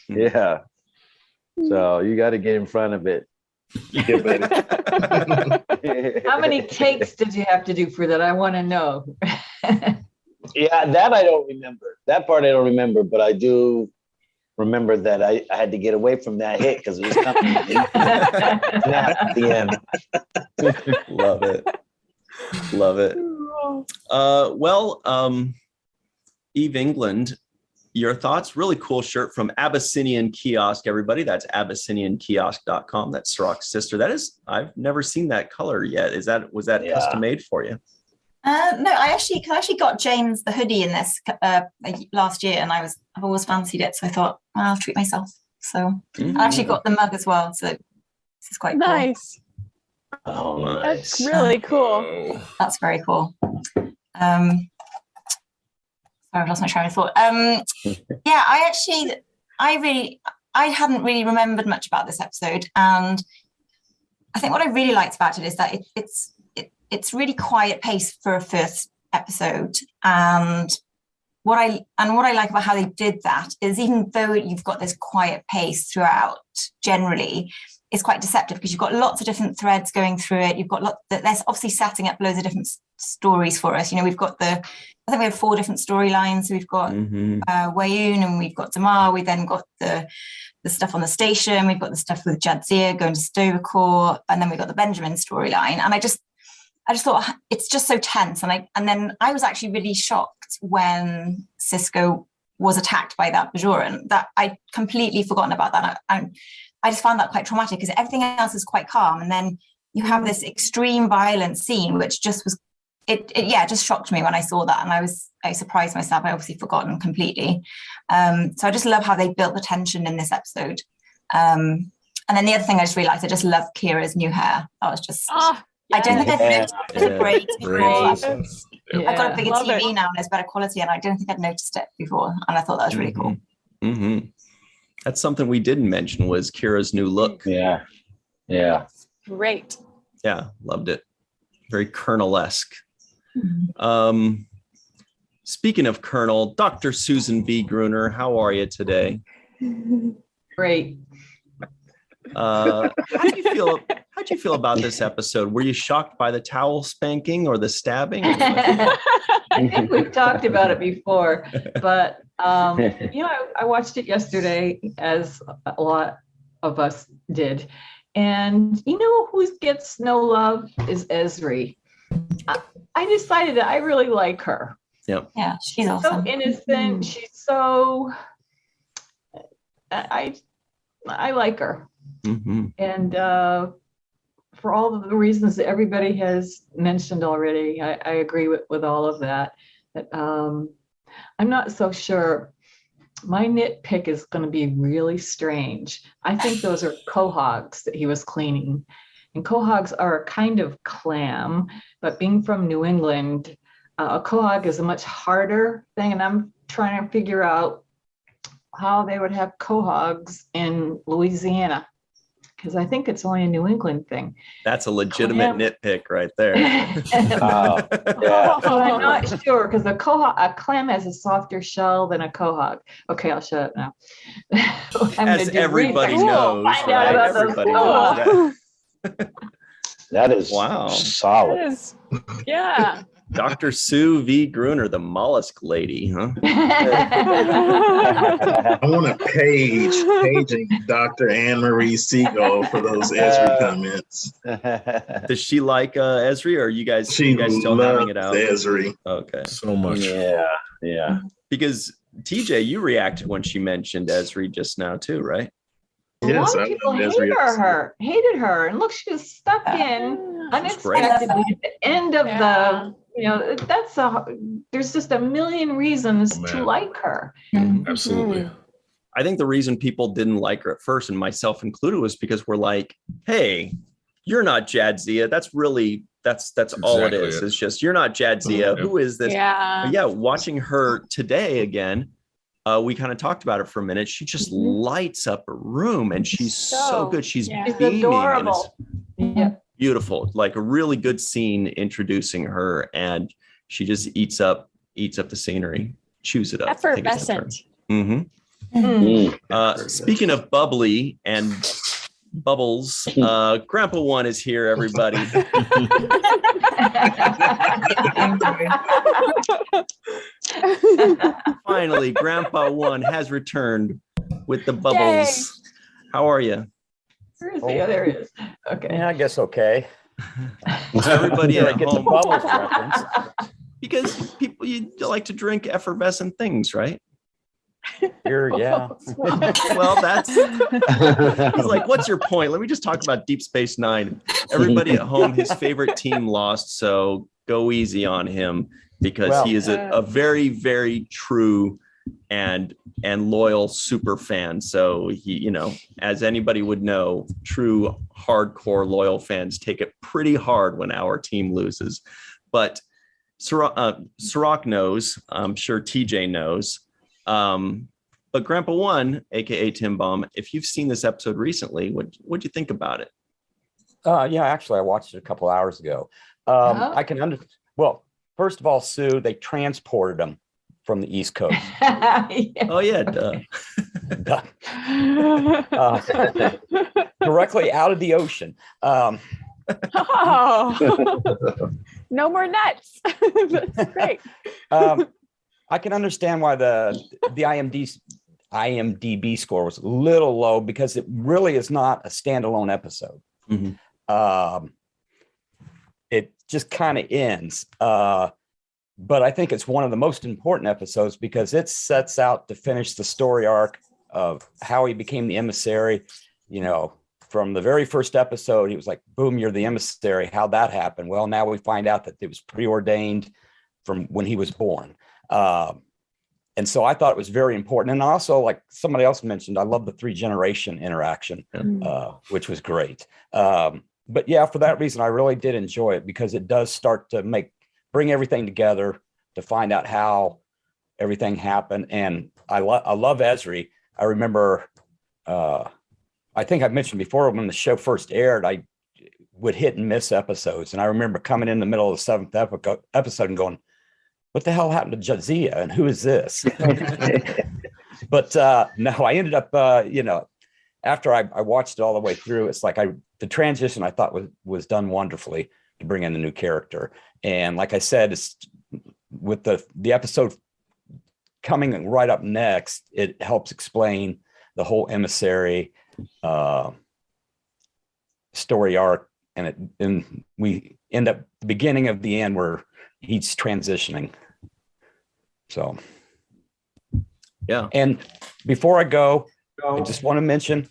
Yeah. So you got to get in front of it. How many takes did you have to do for that? I want to know. Yeah, that I don't remember. That part I don't remember, but I do remember that I had to get away from that hit because it was coming at the end. Love it. Love it. Eve England, your thoughts? Really cool shirt from Abyssinian Kiosk, everybody. That's abyssiniankiosk.com. That's Cirroc's sister. I've never seen that color yet. Was that custom made for you? No, I actually got James the hoodie in this last year, and I've always fancied it, so I thought I'll treat myself. So I actually got the mug as well, so this is quite nice. Cool. Oh, nice. That's really cool. That's very cool. Sorry, I've lost my train of thought. Yeah, I hadn't really remembered much about this episode, and I think what I really liked about it is that it's really quiet pace for a first episode, and what I like about how they did that is, even though you've got this quiet pace throughout, generally it's quite deceptive because you've got lots of different threads going through it. You've got there's obviously setting up loads of different stories for us. We've got I think we have 4 different storylines. We've got Wayoon, and we've got Damar. We then got the stuff on the station. We've got the stuff with Jadzia going to Stovercore, and then we've got the Benjamin storyline. And I just thought it's just so tense. And then I was actually really shocked when Sisko was attacked by that Bajoran. That I'd completely forgotten about that. And I just found that quite traumatic because everything else is quite calm. And then you have this extreme violence scene, which just was, it just shocked me when I saw that. And I surprised myself. I obviously forgotten completely. So I just love how they built the tension in this episode. And then the other thing I just realized, I just love Kira's new hair. I was just... I don't think I'd noticed it was great before. I've got a bigger TV now and it's better quality, and I don't think I'd noticed it before. And I thought that was really cool. Mm-hmm. That's something we didn't mention was Kira's new look. Yeah. Great. Yeah, loved it. Very Colonel-esque. Speaking of Colonel, Dr. Susan B. Gruner, how are you today? Great. How do you feel about this episode? Were you shocked by the towel spanking or the stabbing? I think we've talked about it before, but I watched it yesterday, as a lot of us did, and who gets no love is Ezri. I decided that I really like her. Yep. Yeah, she's awesome. So innocent. She's so. I like her. Mm-hmm. And for all of the reasons that everybody has mentioned already, I agree with all of that. But I'm not so sure. My nitpick is going to be really strange. I think those are quahogs that he was cleaning. And quahogs are a kind of clam, but being from New England, a quahog is a much harder thing. And I'm trying to figure out how they would have quahogs in Louisiana. because I think it's only a New England thing. That's a legitimate nitpick right there. Yeah. So I'm not sure because a clam has a softer shell than a quahog. Okay, I'll shut up now. As everybody research. knows, Find right? out about those Everybody knows that. That is Wow. solid. That is, yeah. Dr. Sue V. Gruner, the mollusk lady, huh? I want a paging Dr. Marie Segal for those Esri comments. Does she like Esri, or are you guys She still having it out? loves Esri. Okay. So much. Yeah. Because TJ, you reacted when she mentioned Esri just now too, right? Yes, a lot of people hated her, and look, she was stuck in unexpectedly at the end of the. There's just a million reasons to like her. Absolutely. I think the reason people didn't like her at first, and myself included, was because we're like, hey, you're not Jadzia. That's all it is. It's just, you're not Jadzia. Who is this? Yeah. But yeah, watching her today again, we kind of talked about it for a minute. She just lights up a room, and she's so good. She's beaming. Adorable. And it's beautiful. Like a really good scene introducing her, and she just eats up the scenery, chews it up. Effervescent. Speaking of bubbly and bubbles, Grandpa One is here, everybody. Finally, Grandpa One has returned with the bubbles. Yay. How are you? Where is he? Oh, there he is. Okay. Yeah, I guess okay. Everybody at get home. the bubbles reference. Because people, you like to drink effervescent things, right? Yeah. Well, he's like, what's your point? Let me just talk about Deep Space Nine. Everybody at home, his favorite team lost, so go easy on him, because he is a very, very true and loyal super fan. So he, as anybody would know, true hardcore loyal fans take it pretty hard when our team loses. But Cirroc knows, I'm sure TJ knows. But Grandpa One, aka Tim Baum, if you've seen this episode recently, what'd you think about it? Yeah, actually, I watched it a couple hours ago. I can well, first of all, Sue, they transported them from the East Coast. Oh yeah, duh. Directly out of the ocean. No more nuts. That's great. I can understand why the IMDb score was a little low, because it really is not a standalone episode. It just kind of ends. But I think it's one of the most important episodes, because it sets out to finish the story arc of how he became the emissary. From the very first episode, he was like, boom, you're the emissary. How'd that happen? Well, now we find out that it was preordained from when he was born. And so I thought it was very important. And also, like somebody else mentioned, I love the 3-generation interaction, which was great. But yeah, for that reason, I really did enjoy it, because it does start to bring everything together to find out how everything happened. And I love Esri. I remember, I think I mentioned before, when the show first aired, I would hit and miss episodes. And I remember coming in the middle of the 7th episode and going, what the hell happened to Jadzia, and who is this? But no, I ended up, after I watched it all the way through, it's like the transition I thought was done wonderfully to bring in a new character. And like I said, it's with the episode coming right up next, it helps explain the whole emissary story arc, and we end up the beginning of the end where he's transitioning. So yeah. And before I go, I just want to mention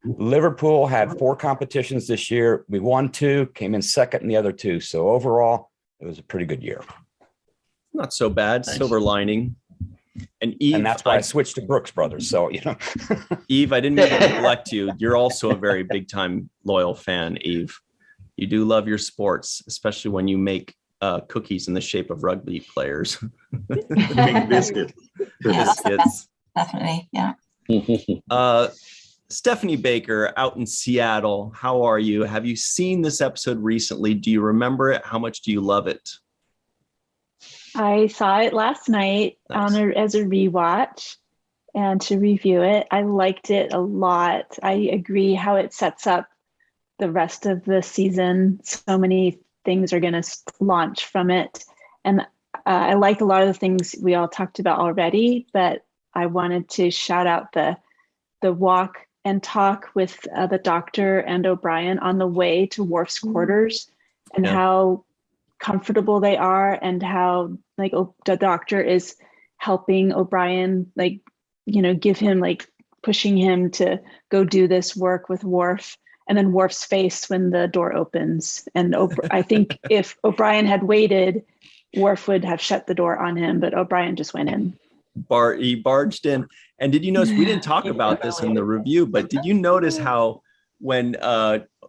Liverpool had 4 competitions this year. We won 2, came in second in the other 2. So overall, it was a pretty good year. Not so bad. Nice. Silver lining. And Eve, and that's why I switched to Brooks Brothers. So, Eve, I didn't mean to neglect you. You're also a very big time loyal fan, Eve. You do love your sports, especially when you make cookies in the shape of rugby players. Biscuit. Yeah, biscuits. Definitely, yeah. Stephanie Baker out in Seattle. How are you? Have you seen this episode recently? Do you remember it? How much do you love it? I saw it last night as a rewatch and to review it. I liked it a lot. I agree how it sets up the rest of the season. So many things are going to launch from it. And I like a lot of the things we all talked about already, but I wanted to shout out the walk and talk with the doctor and O'Brien on the way to Worf's quarters, and how comfortable they are, and how like the doctor is helping O'Brien, like, give him, like, pushing him to go do this work with Worf, and then Worf's face when the door opens. And I think if O'Brien had waited, Worf would have shut the door on him, but O'Brien just went in. He barged in. And did you notice, we didn't talk about this in the review, but did you notice how when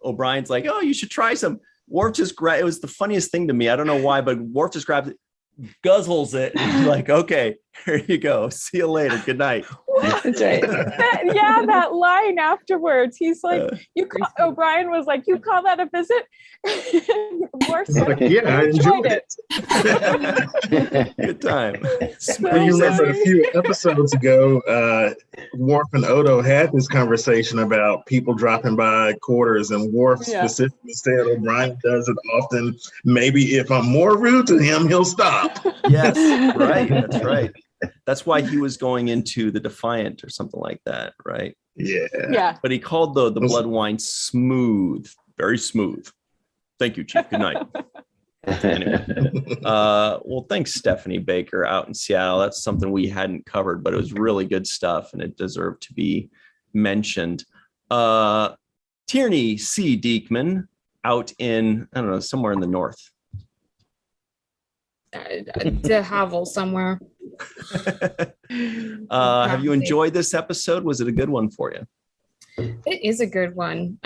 O'Brien's like, oh, you should try some, Worf just it was the funniest thing to me. I don't know why, but Worf just grabs it, guzzles it, and he's like, okay, here you go. See you later. Good night. That's right. That line afterwards, he's like, O'Brien was like, you call that a visit? Like, yeah, I enjoyed it. Good time. You remember a few episodes ago, Worf and Odo had this conversation about people dropping by quarters, and Worf specifically said O'Brien does it often. Maybe if I'm more rude to him, he'll stop. Yes, right. That's right. That's why he was going into the Defiant or something like that, right? Yeah. But he called the blood wine smooth, very smooth. Thank you, Chief. Good night. Anyway, well, thanks, Stephanie Baker out in Seattle. That's something we hadn't covered, but it was really good stuff, and it deserved to be mentioned. Tierney C. Dieckmann out in, I don't know, somewhere in the north. De Havel somewhere. Have you enjoyed this episode? Was it a good one for you? It is a good one.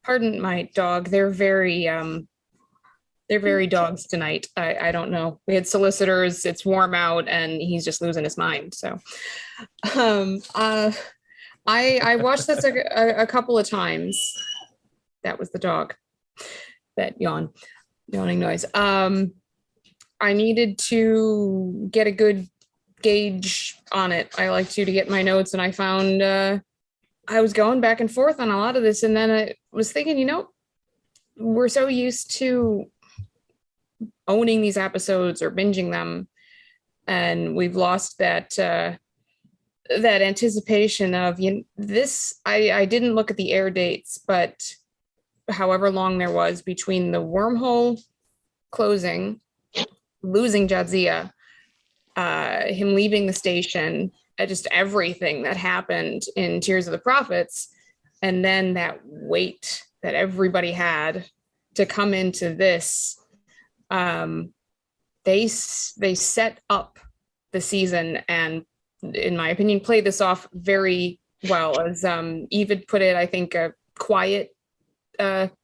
Pardon my dog. They're very dogs tonight. I don't know. We had solicitors. It's warm out, and he's just losing his mind. So, I watched this a couple of times. That was the dog. That yawning noise. I needed to get a good gauge on it. I like to get my notes, and I found I was going back and forth on a lot of this, and then I was thinking, we're so used to owning these episodes or binging them, and we've lost that anticipation of this. I didn't look at the air dates, but however long there was between the wormhole closing, losing Jadzia, him leaving the station, just everything that happened in Tears of the Prophets, and then that weight that everybody had to come into this. They set up the season, and in my opinion, played this off very well. As Yvette put it, I think a quiet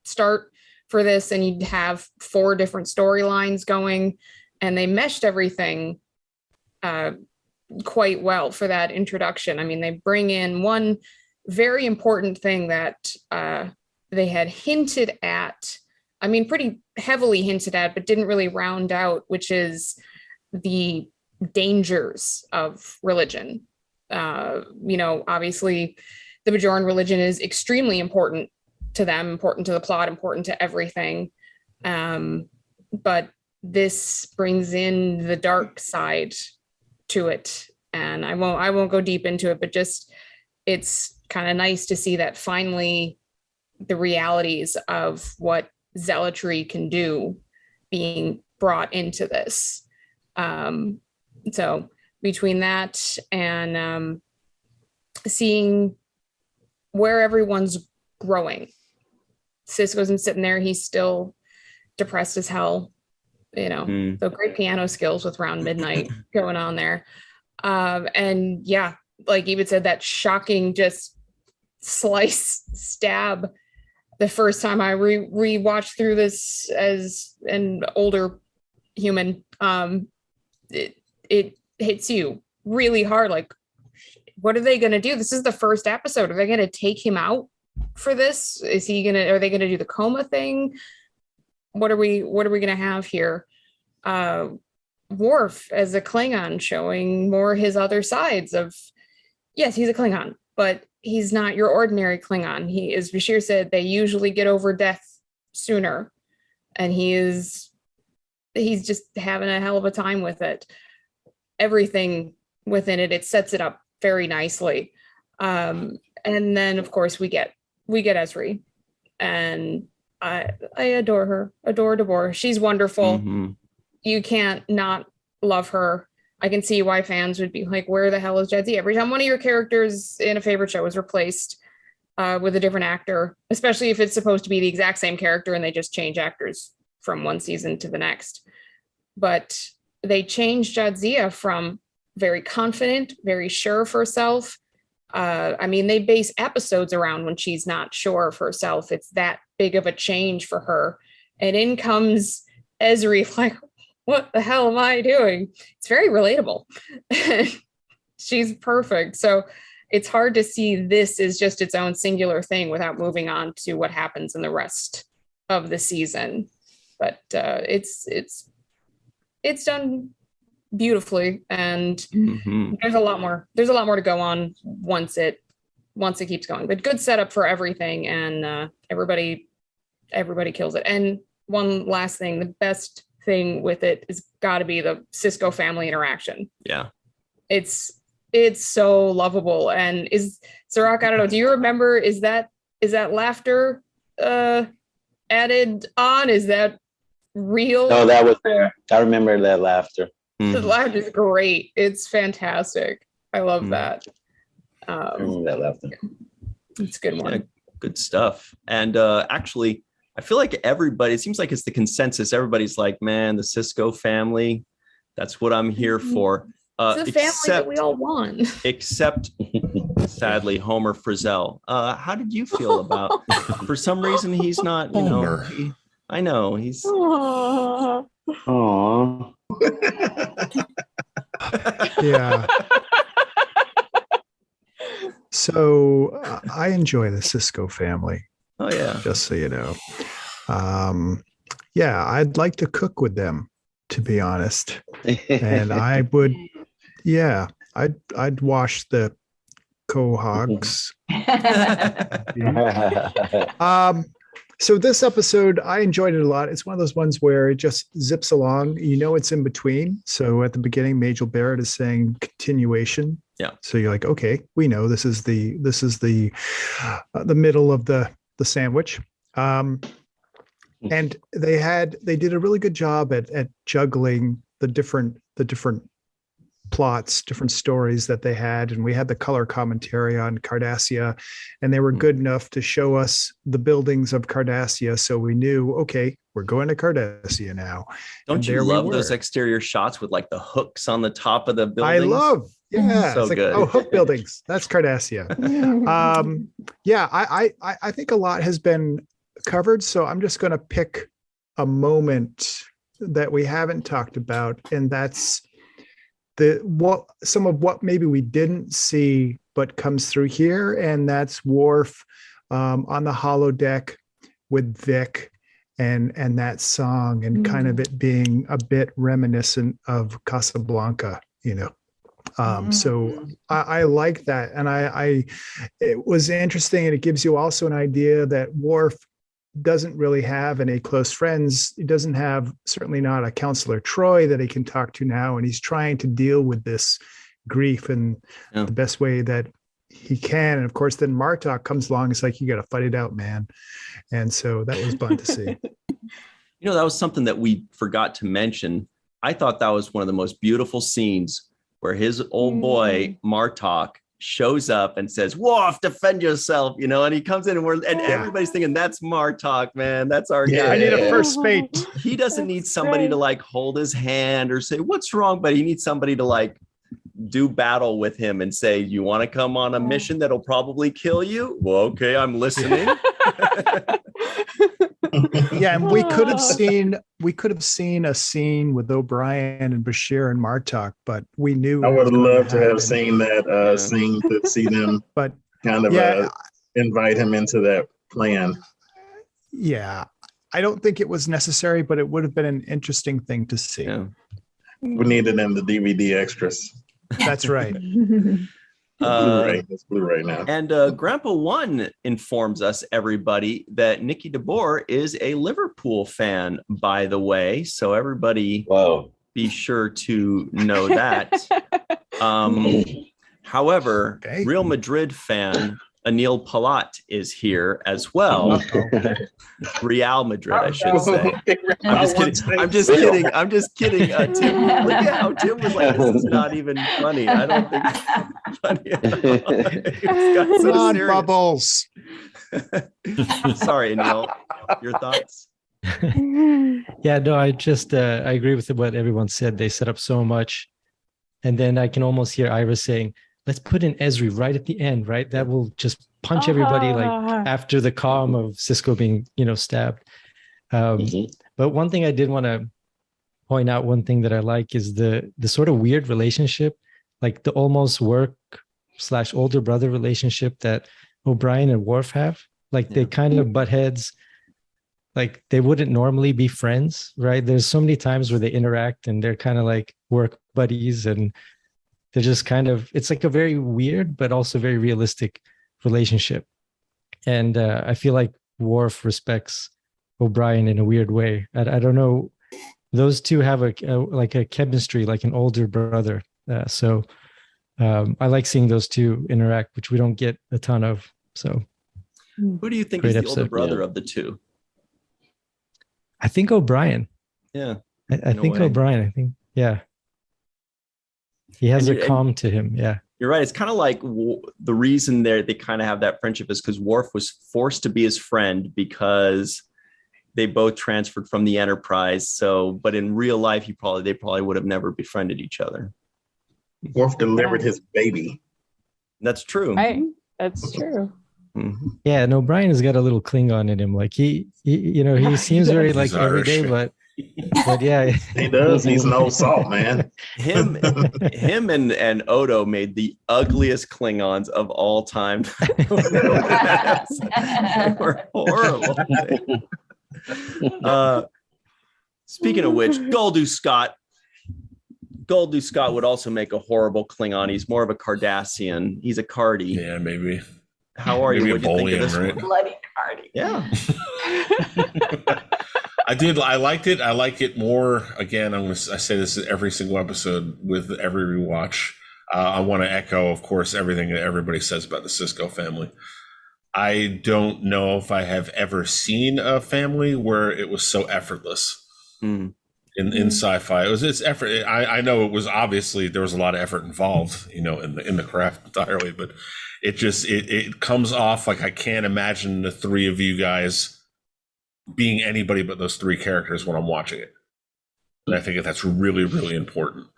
start for this, and you'd have 4 different storylines going, and they meshed everything quite well for that introduction. I mean, they bring in one very important thing that they had hinted at, I mean, pretty heavily hinted at, but didn't really round out, which is the dangers of religion. Obviously, the Bajoran religion is extremely important to them, important to the plot, important to everything. But this brings in the dark side to it, and I won't go deep into it, but just it's kind of nice to see that finally the realities of what zealotry can do being brought into this. So between that and seeing where everyone's growing, Sisko isn't sitting there, he's still depressed as hell. The great piano skills with Round Midnight going on there. And yeah, like Yvette said, that shocking just stab the first time I re-watched through this as an older human. It hits you really hard, like, what are they going to do? This is the first episode. Are they going to take him out for this? Are they going to do the coma thing? What are we going to have here? Worf as a Klingon, showing more his other sides of, yes, he's a Klingon, but he's not your ordinary Klingon. He, as Bashir said, they usually get over death sooner, and he's just having a hell of a time with it. Everything within it sets it up very nicely. And then of course we get Ezri, and I adore her, adore Deborah. She's wonderful. Mm-hmm. You can't not love her. I can see why fans would be like, where the hell is Jadzia? Every time one of your characters in a favorite show is replaced with a different actor, especially if it's supposed to be the exact same character and they just change actors from one season to the next. But they changed Jadzia from very confident, very sure of herself. I mean, they base episodes around when she's not sure of herself. It's that big of a change for her. And in comes Ezri, like, what the hell am I doing? It's very relatable. She's perfect. So it's hard to see this as just its own singular thing without moving on to what happens in the rest of the season. But it's done beautifully, and there's a lot more to go on once it keeps going. But good setup for everything, and everybody kills it. And one last thing, the best thing with it has got to be the Sisko family interaction. Yeah, it's so lovable. And is Cirroc, I don't know, do you remember, is that laughter added on? Is that real? No, that was there. I remember that laughter. The laughter is great. It's fantastic. I love that. I remember that laughter. It's a good one. Yeah, good stuff. And actually, I feel like everybody, it seems like it's the consensus. Everybody's like, man, the Sisko family, that's what I'm here for. It's the family that we all want. Except, sadly, Homer Frizzell. How did you feel about, for some reason, he's not, you know, I know, he's... Aww. Yeah. So I enjoy the Sisko family. Oh yeah. Just so you know. Yeah, I'd like to cook with them, to be honest. And I would, yeah, I'd wash the cohogs. So this episode, I enjoyed it a lot. It's one of those ones where it just zips along. You know, it's in between. So at the beginning, Majel Barrett is saying continuation. Yeah. So you're like, okay, we know this is the middle of the sandwich. And they did a really good job at juggling the different plots, different stories that they had. And we had the color commentary on Cardassia, and they were good enough to show us the buildings of Cardassia. So we knew, okay, we're going to Cardassia now. Don't you love those exterior shots with like the hooks on the top of the buildings? I love, yeah. So it's like, good. oh, hook buildings. That's Cardassia. Yeah, I think a lot has been covered. So I'm just going to pick a moment that we haven't talked about. And that's some of what maybe we didn't see but comes through here, and that's Worf on the holodeck with Vic and that song, and kind of it being a bit reminiscent of Casablanca, you know. So I like that, and it was interesting, and it gives you also an idea that Worf doesn't really have any close friends. He doesn't have, certainly not a Counselor Troy that he can talk to now. And he's trying to deal with this grief in the best way that he can. And of course, then Martok comes along. It's like, you got to fight it out, man. And so that was fun to see. You know, that was something that we forgot to mention. I thought that was one of the most beautiful scenes where his old boy, Martok, shows up and says, Worf, defend yourself, you know, and he comes in and everybody's thinking, that's Martok, man. That's our guy. I need a first mate. He doesn't need somebody to like hold his hand or say, what's wrong? But he needs somebody to like do battle with him and say, you want to come on a mission that'll probably kill you? Well, okay, I'm listening. Yeah, and we could have seen a scene with O'Brien and Bashir and Martok, but we knew I it would was have going loved to have happen. seen that scene to see them But kind of invite him into that plan. yeah, I don't think it was necessary, but it would have been an interesting thing to see. Yeah. We needed them the DVD extras. That's right. Blu-ray. It's Blu-ray now. And Grandpa One informs us, everybody, that Nikki DeBoer is a Liverpool fan, by the way. So everybody, be sure to know that. However, Real Madrid fan Anil Polat is here as well. Real Madrid, I should say. I'm just kidding. Tim, look at how Tim was like, this is not even funny. I don't think it's funny at all. It so on, serious. Bubbles. Sorry, Anil. Your thoughts? Yeah, no, I agree with what everyone said. They set up so much. And then I can almost hear Ira saying, let's put in Esri right at the end, right? That will just punch everybody like after the calm of Sisko being, stabbed. But one thing I did want to point out, one thing that I like is the sort of weird relationship, like the almost work/older brother relationship that O'Brien and Worf have. Like they kind of butt heads. Like they wouldn't normally be friends, right? There's so many times where they interact and they're kind of like work buddies, and they're just kind of, it's like a very weird, but also very realistic relationship. And I feel like Worf respects O'Brien in a weird way. I don't know. Those two have a chemistry, like an older brother. So I like seeing those two interact, which we don't get a ton of. So who do you think is the older brother of the two? I think O'Brien. Yeah. I think O'Brien. I think, yeah. He has a calm to him. Yeah. You're right. It's kind of like the reason they kind of have that friendship is because Worf was forced to be his friend because they both transferred from the Enterprise. So, but in real life, they probably would have never befriended each other. Worf delivered his baby. That's true. Right. That's true. Mm-hmm. Yeah, and O'Brien has got a little Klingon in him. Like he seems very like everyday, but yeah, he does. He's no salt, man. Him and Odo made the ugliest Klingons of all time. They were horrible. Speaking of which, Goldu Scott would also make a horrible Klingon. He's more of a Cardassian. He's a Cardi. Yeah, maybe. How are you? What do you think of this one? Bloody Cardi. Yeah. I liked it. I like it more. Again, I say this every single episode with every rewatch. I want to echo, of course, everything that everybody says about the Sisko family. I don't know if I have ever seen a family where it was so effortless in sci-fi. It's effort. I know it was obviously there was a lot of effort involved, in the craft entirely, but it just it comes off like I can't imagine the three of you guys being anybody but those three characters when I'm watching it. And I think that's really, really important.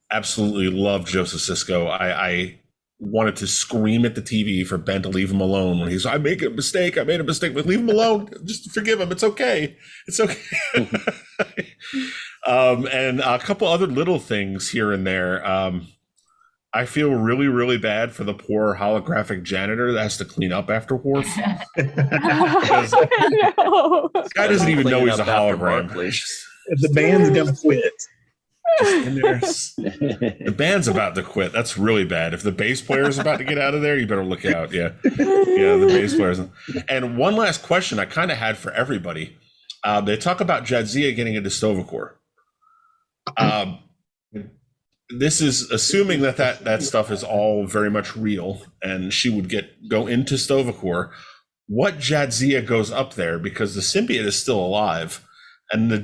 Absolutely love Joseph Sisko. I wanted to scream at the TV for Ben to leave him alone when he's, I made a mistake, but leave him alone. Just forgive him. It's okay. It's okay. And a couple other little things here and there. I feel really, really bad for the poor holographic janitor that has to clean up after Worf. This guy doesn't even know he's a hologram. The band's gonna quit. The band's about to quit. That's really bad. If the bass player is about to get out of there, you better look out. Yeah, the bass players. And one last question I kind of had for everybody. They talk about Jadzia getting into Stovacor. This is assuming that stuff is all very much real, and she would go into Stovacor. What Jadzia goes up there, because the symbiote is still alive, and the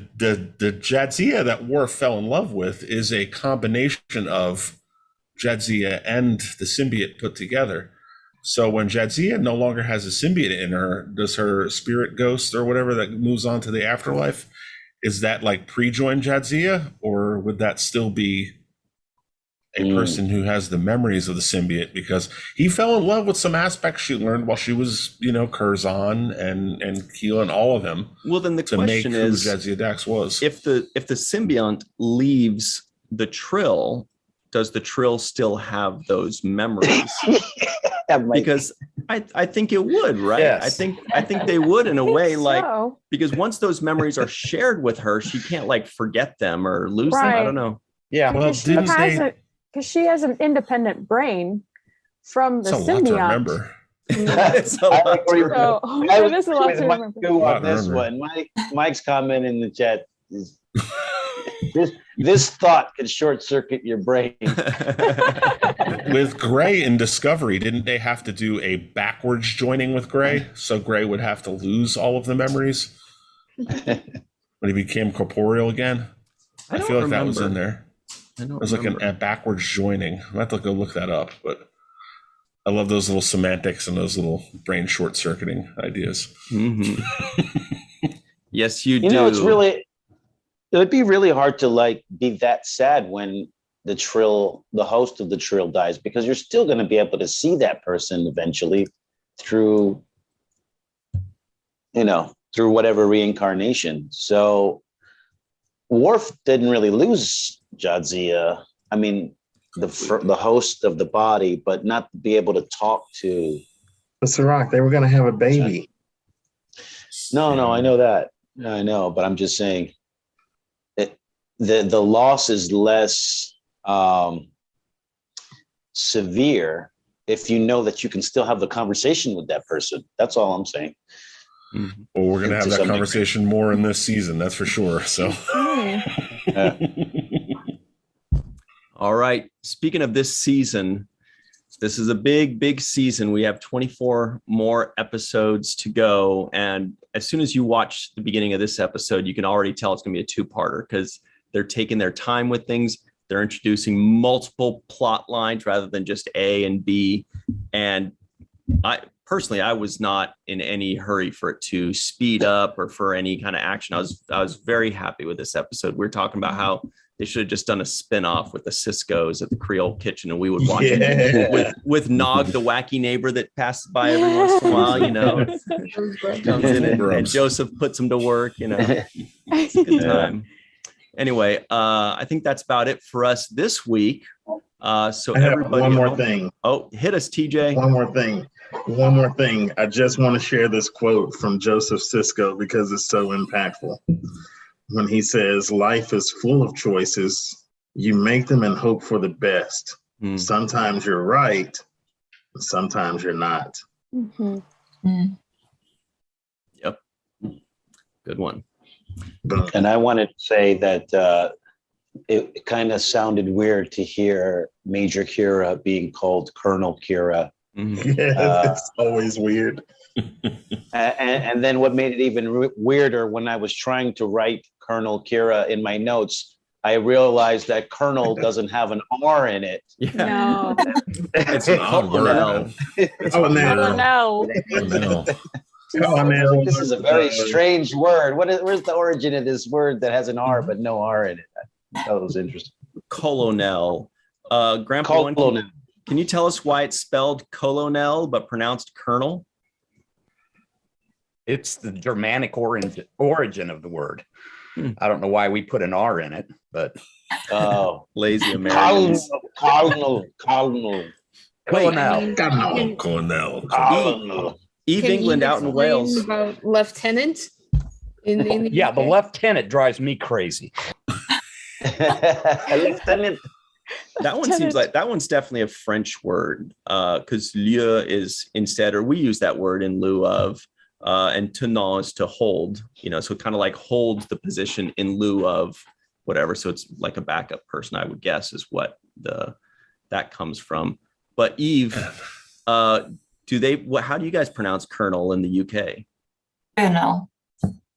Jadzia that Worf fell in love with is a combination of Jadzia and the symbiote put together. So when Jadzia no longer has a symbiote in her, does her spirit ghost or whatever that moves on to the afterlife, is that like pre-joined Jadzia, or would that still be a person who has the memories of the symbiote, because he fell in love with some aspects she learned while she was, Curzon and Keela and all of them. Well, then the question is, who Jadzia Dax was. If the symbiont leaves the Trill, does the Trill still have those memories? Because I think it would, right? Yes. I think they would in a way, like, so. because once those memories are shared with her, she can't like forget them or lose them. I Right. don't know. Yeah. Well, Because she has an independent brain from the It's a lot to symbiote. remember. It's a lot to remember. So I it is a lot to Mike remember. too on this Remember. one. Mike's comment in the chat is this thought can short circuit your brain. With Gray in Discovery, didn't they have to do a backwards joining with Gray? So Gray would have to lose all of the memories when he became corporeal again? I feel like that was in there. I don't It was like a backwards joining. I'll have to go look that up, but I love those little semantics and those little brain short circuiting ideas. Mhm. Yes, you do. It would be really hard to like be that sad when the host of the Trill dies, because you're still going to be able to see that person eventually through whatever reincarnation. So Worf didn't really lose Jadzia. I mean, the host of the body, but not to be able to talk to. But Cirroc, they were going to have a baby. No, I know that. I know, but I'm just saying the loss is less severe if you know that you can still have the conversation with that person. That's all I'm saying. Well, we're going to have that conversation more in this season, that's for sure. So, all right. Speaking of this season, this is a big season. We have 24 more episodes to go. And as soon as you watch the beginning of this episode, you can already tell it's going to be a two-parter because they're taking their time with things. They're introducing multiple plot lines rather than just A and B. And I was not in any hurry for it to speed up or for any kind of action. I was very happy with this episode. We were talking about how they should have just done a spin-off with the Siskos at the Creole Kitchen, and we would watch it with Nog, the wacky neighbor that passes by every once in a while, comes in and Joseph puts him to work, It's a good time. Anyway, I think that's about it for us this week. So everybody, one more thing. Oh, hit us, TJ. One more thing. I just want to share this quote from Joseph Sisko because it's so impactful. When he says, "Life is full of choices. You make them and hope for the best. Sometimes you're right, and sometimes you're not." Mm-hmm. Yep. Good one. And I wanted to say that it kind of sounded weird to hear Major Kira being called Colonel Kira. It's always weird. And then what made it even weirder, when I was trying to write Colonel Kira in my notes, I realized that Colonel doesn't have an R in it. No. It's Colonel. Colonel. This is a very strange word. Where's the origin of this word that has an R but no R in it? I thought it was interesting. Colonel. Grandpa, can you tell us why it's spelled Colonel but pronounced Colonel? It's the Germanic origin of the word. I don't know why we put an R in it, but lazy Americans. Colonel. Eve England out in Wales. About Lieutenant. In yeah, the lieutenant drives me crazy. Lieutenant. That one's definitely a French word because lieu is instead, or we use that word in lieu of, and tenant is to hold, so it kind of like holds the position in lieu of whatever. So it's like a backup person, I would guess, is what that comes from. But Eve, how do you guys pronounce Colonel in the UK? Colonel.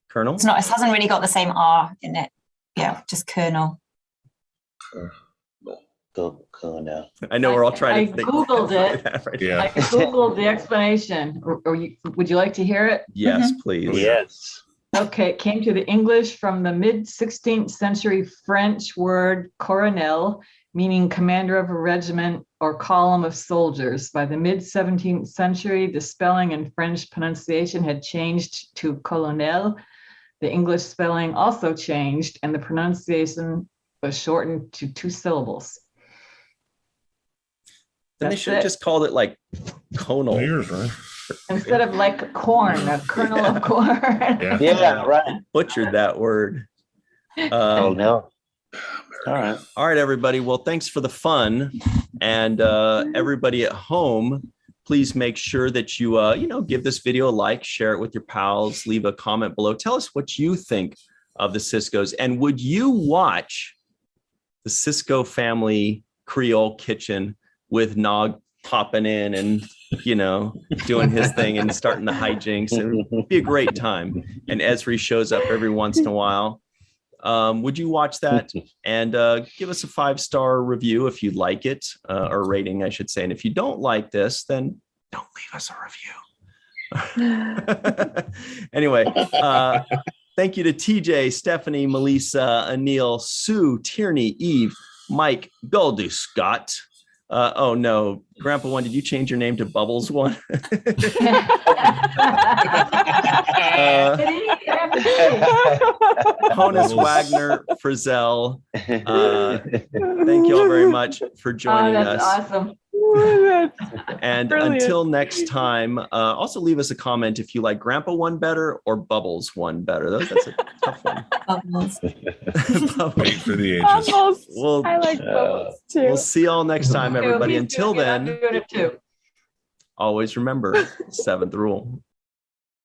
Colonel? It hasn't really got the same R in it. Yeah, just Colonel. Colonel. I know we're all trying to think. I Googled it. Right. Yeah. I Googled the explanation. Would you like to hear it? Yes, please. Yes. Okay, it came to the English from the mid-16th century French word coronel, meaning commander of a regiment or column of soldiers. By the mid-17th century, the spelling and French pronunciation had changed to colonel. The English spelling also changed, and the pronunciation was shortened to 2 syllables. Then they should have just called it like conal. Years, right? Instead of like corn, a kernel of corn. Yeah, right. Butchered that word. Oh no. All right, everybody. Well, thanks for the fun, and everybody at home, please make sure that you give this video a like, share it with your pals, leave a comment below. Tell us what you think of the Siskos, and would you watch the Sisko family Creole kitchen with Nog popping in and doing his thing and starting the hijinks? It would be a great time. And Esri shows up every once in a while. Would you watch that? And give us a 5-star review if you like it, or rating, I should say. And if you don't like this, then don't leave us a review. Anyway, thank you to TJ, Stephanie, Melissa, Anil, Sue, Tierney, Eve, Mike, Goldie, Scott. Oh no, Grandpa One, did you change your name to Bubbles One? Honus, Wagner, Frizzell. Thank you all very much for joining us. That's awesome. And Brilliant. Until next time, also leave us a comment if you like Grandpa One better or Bubbles One better. That's a tough one. Bubbles. Wait for the ages. Bubbles. Well, I like bubbles too. We'll see y'all next time, everybody. He's Until doing it. I'm then, doing it too. always remember 7th rule.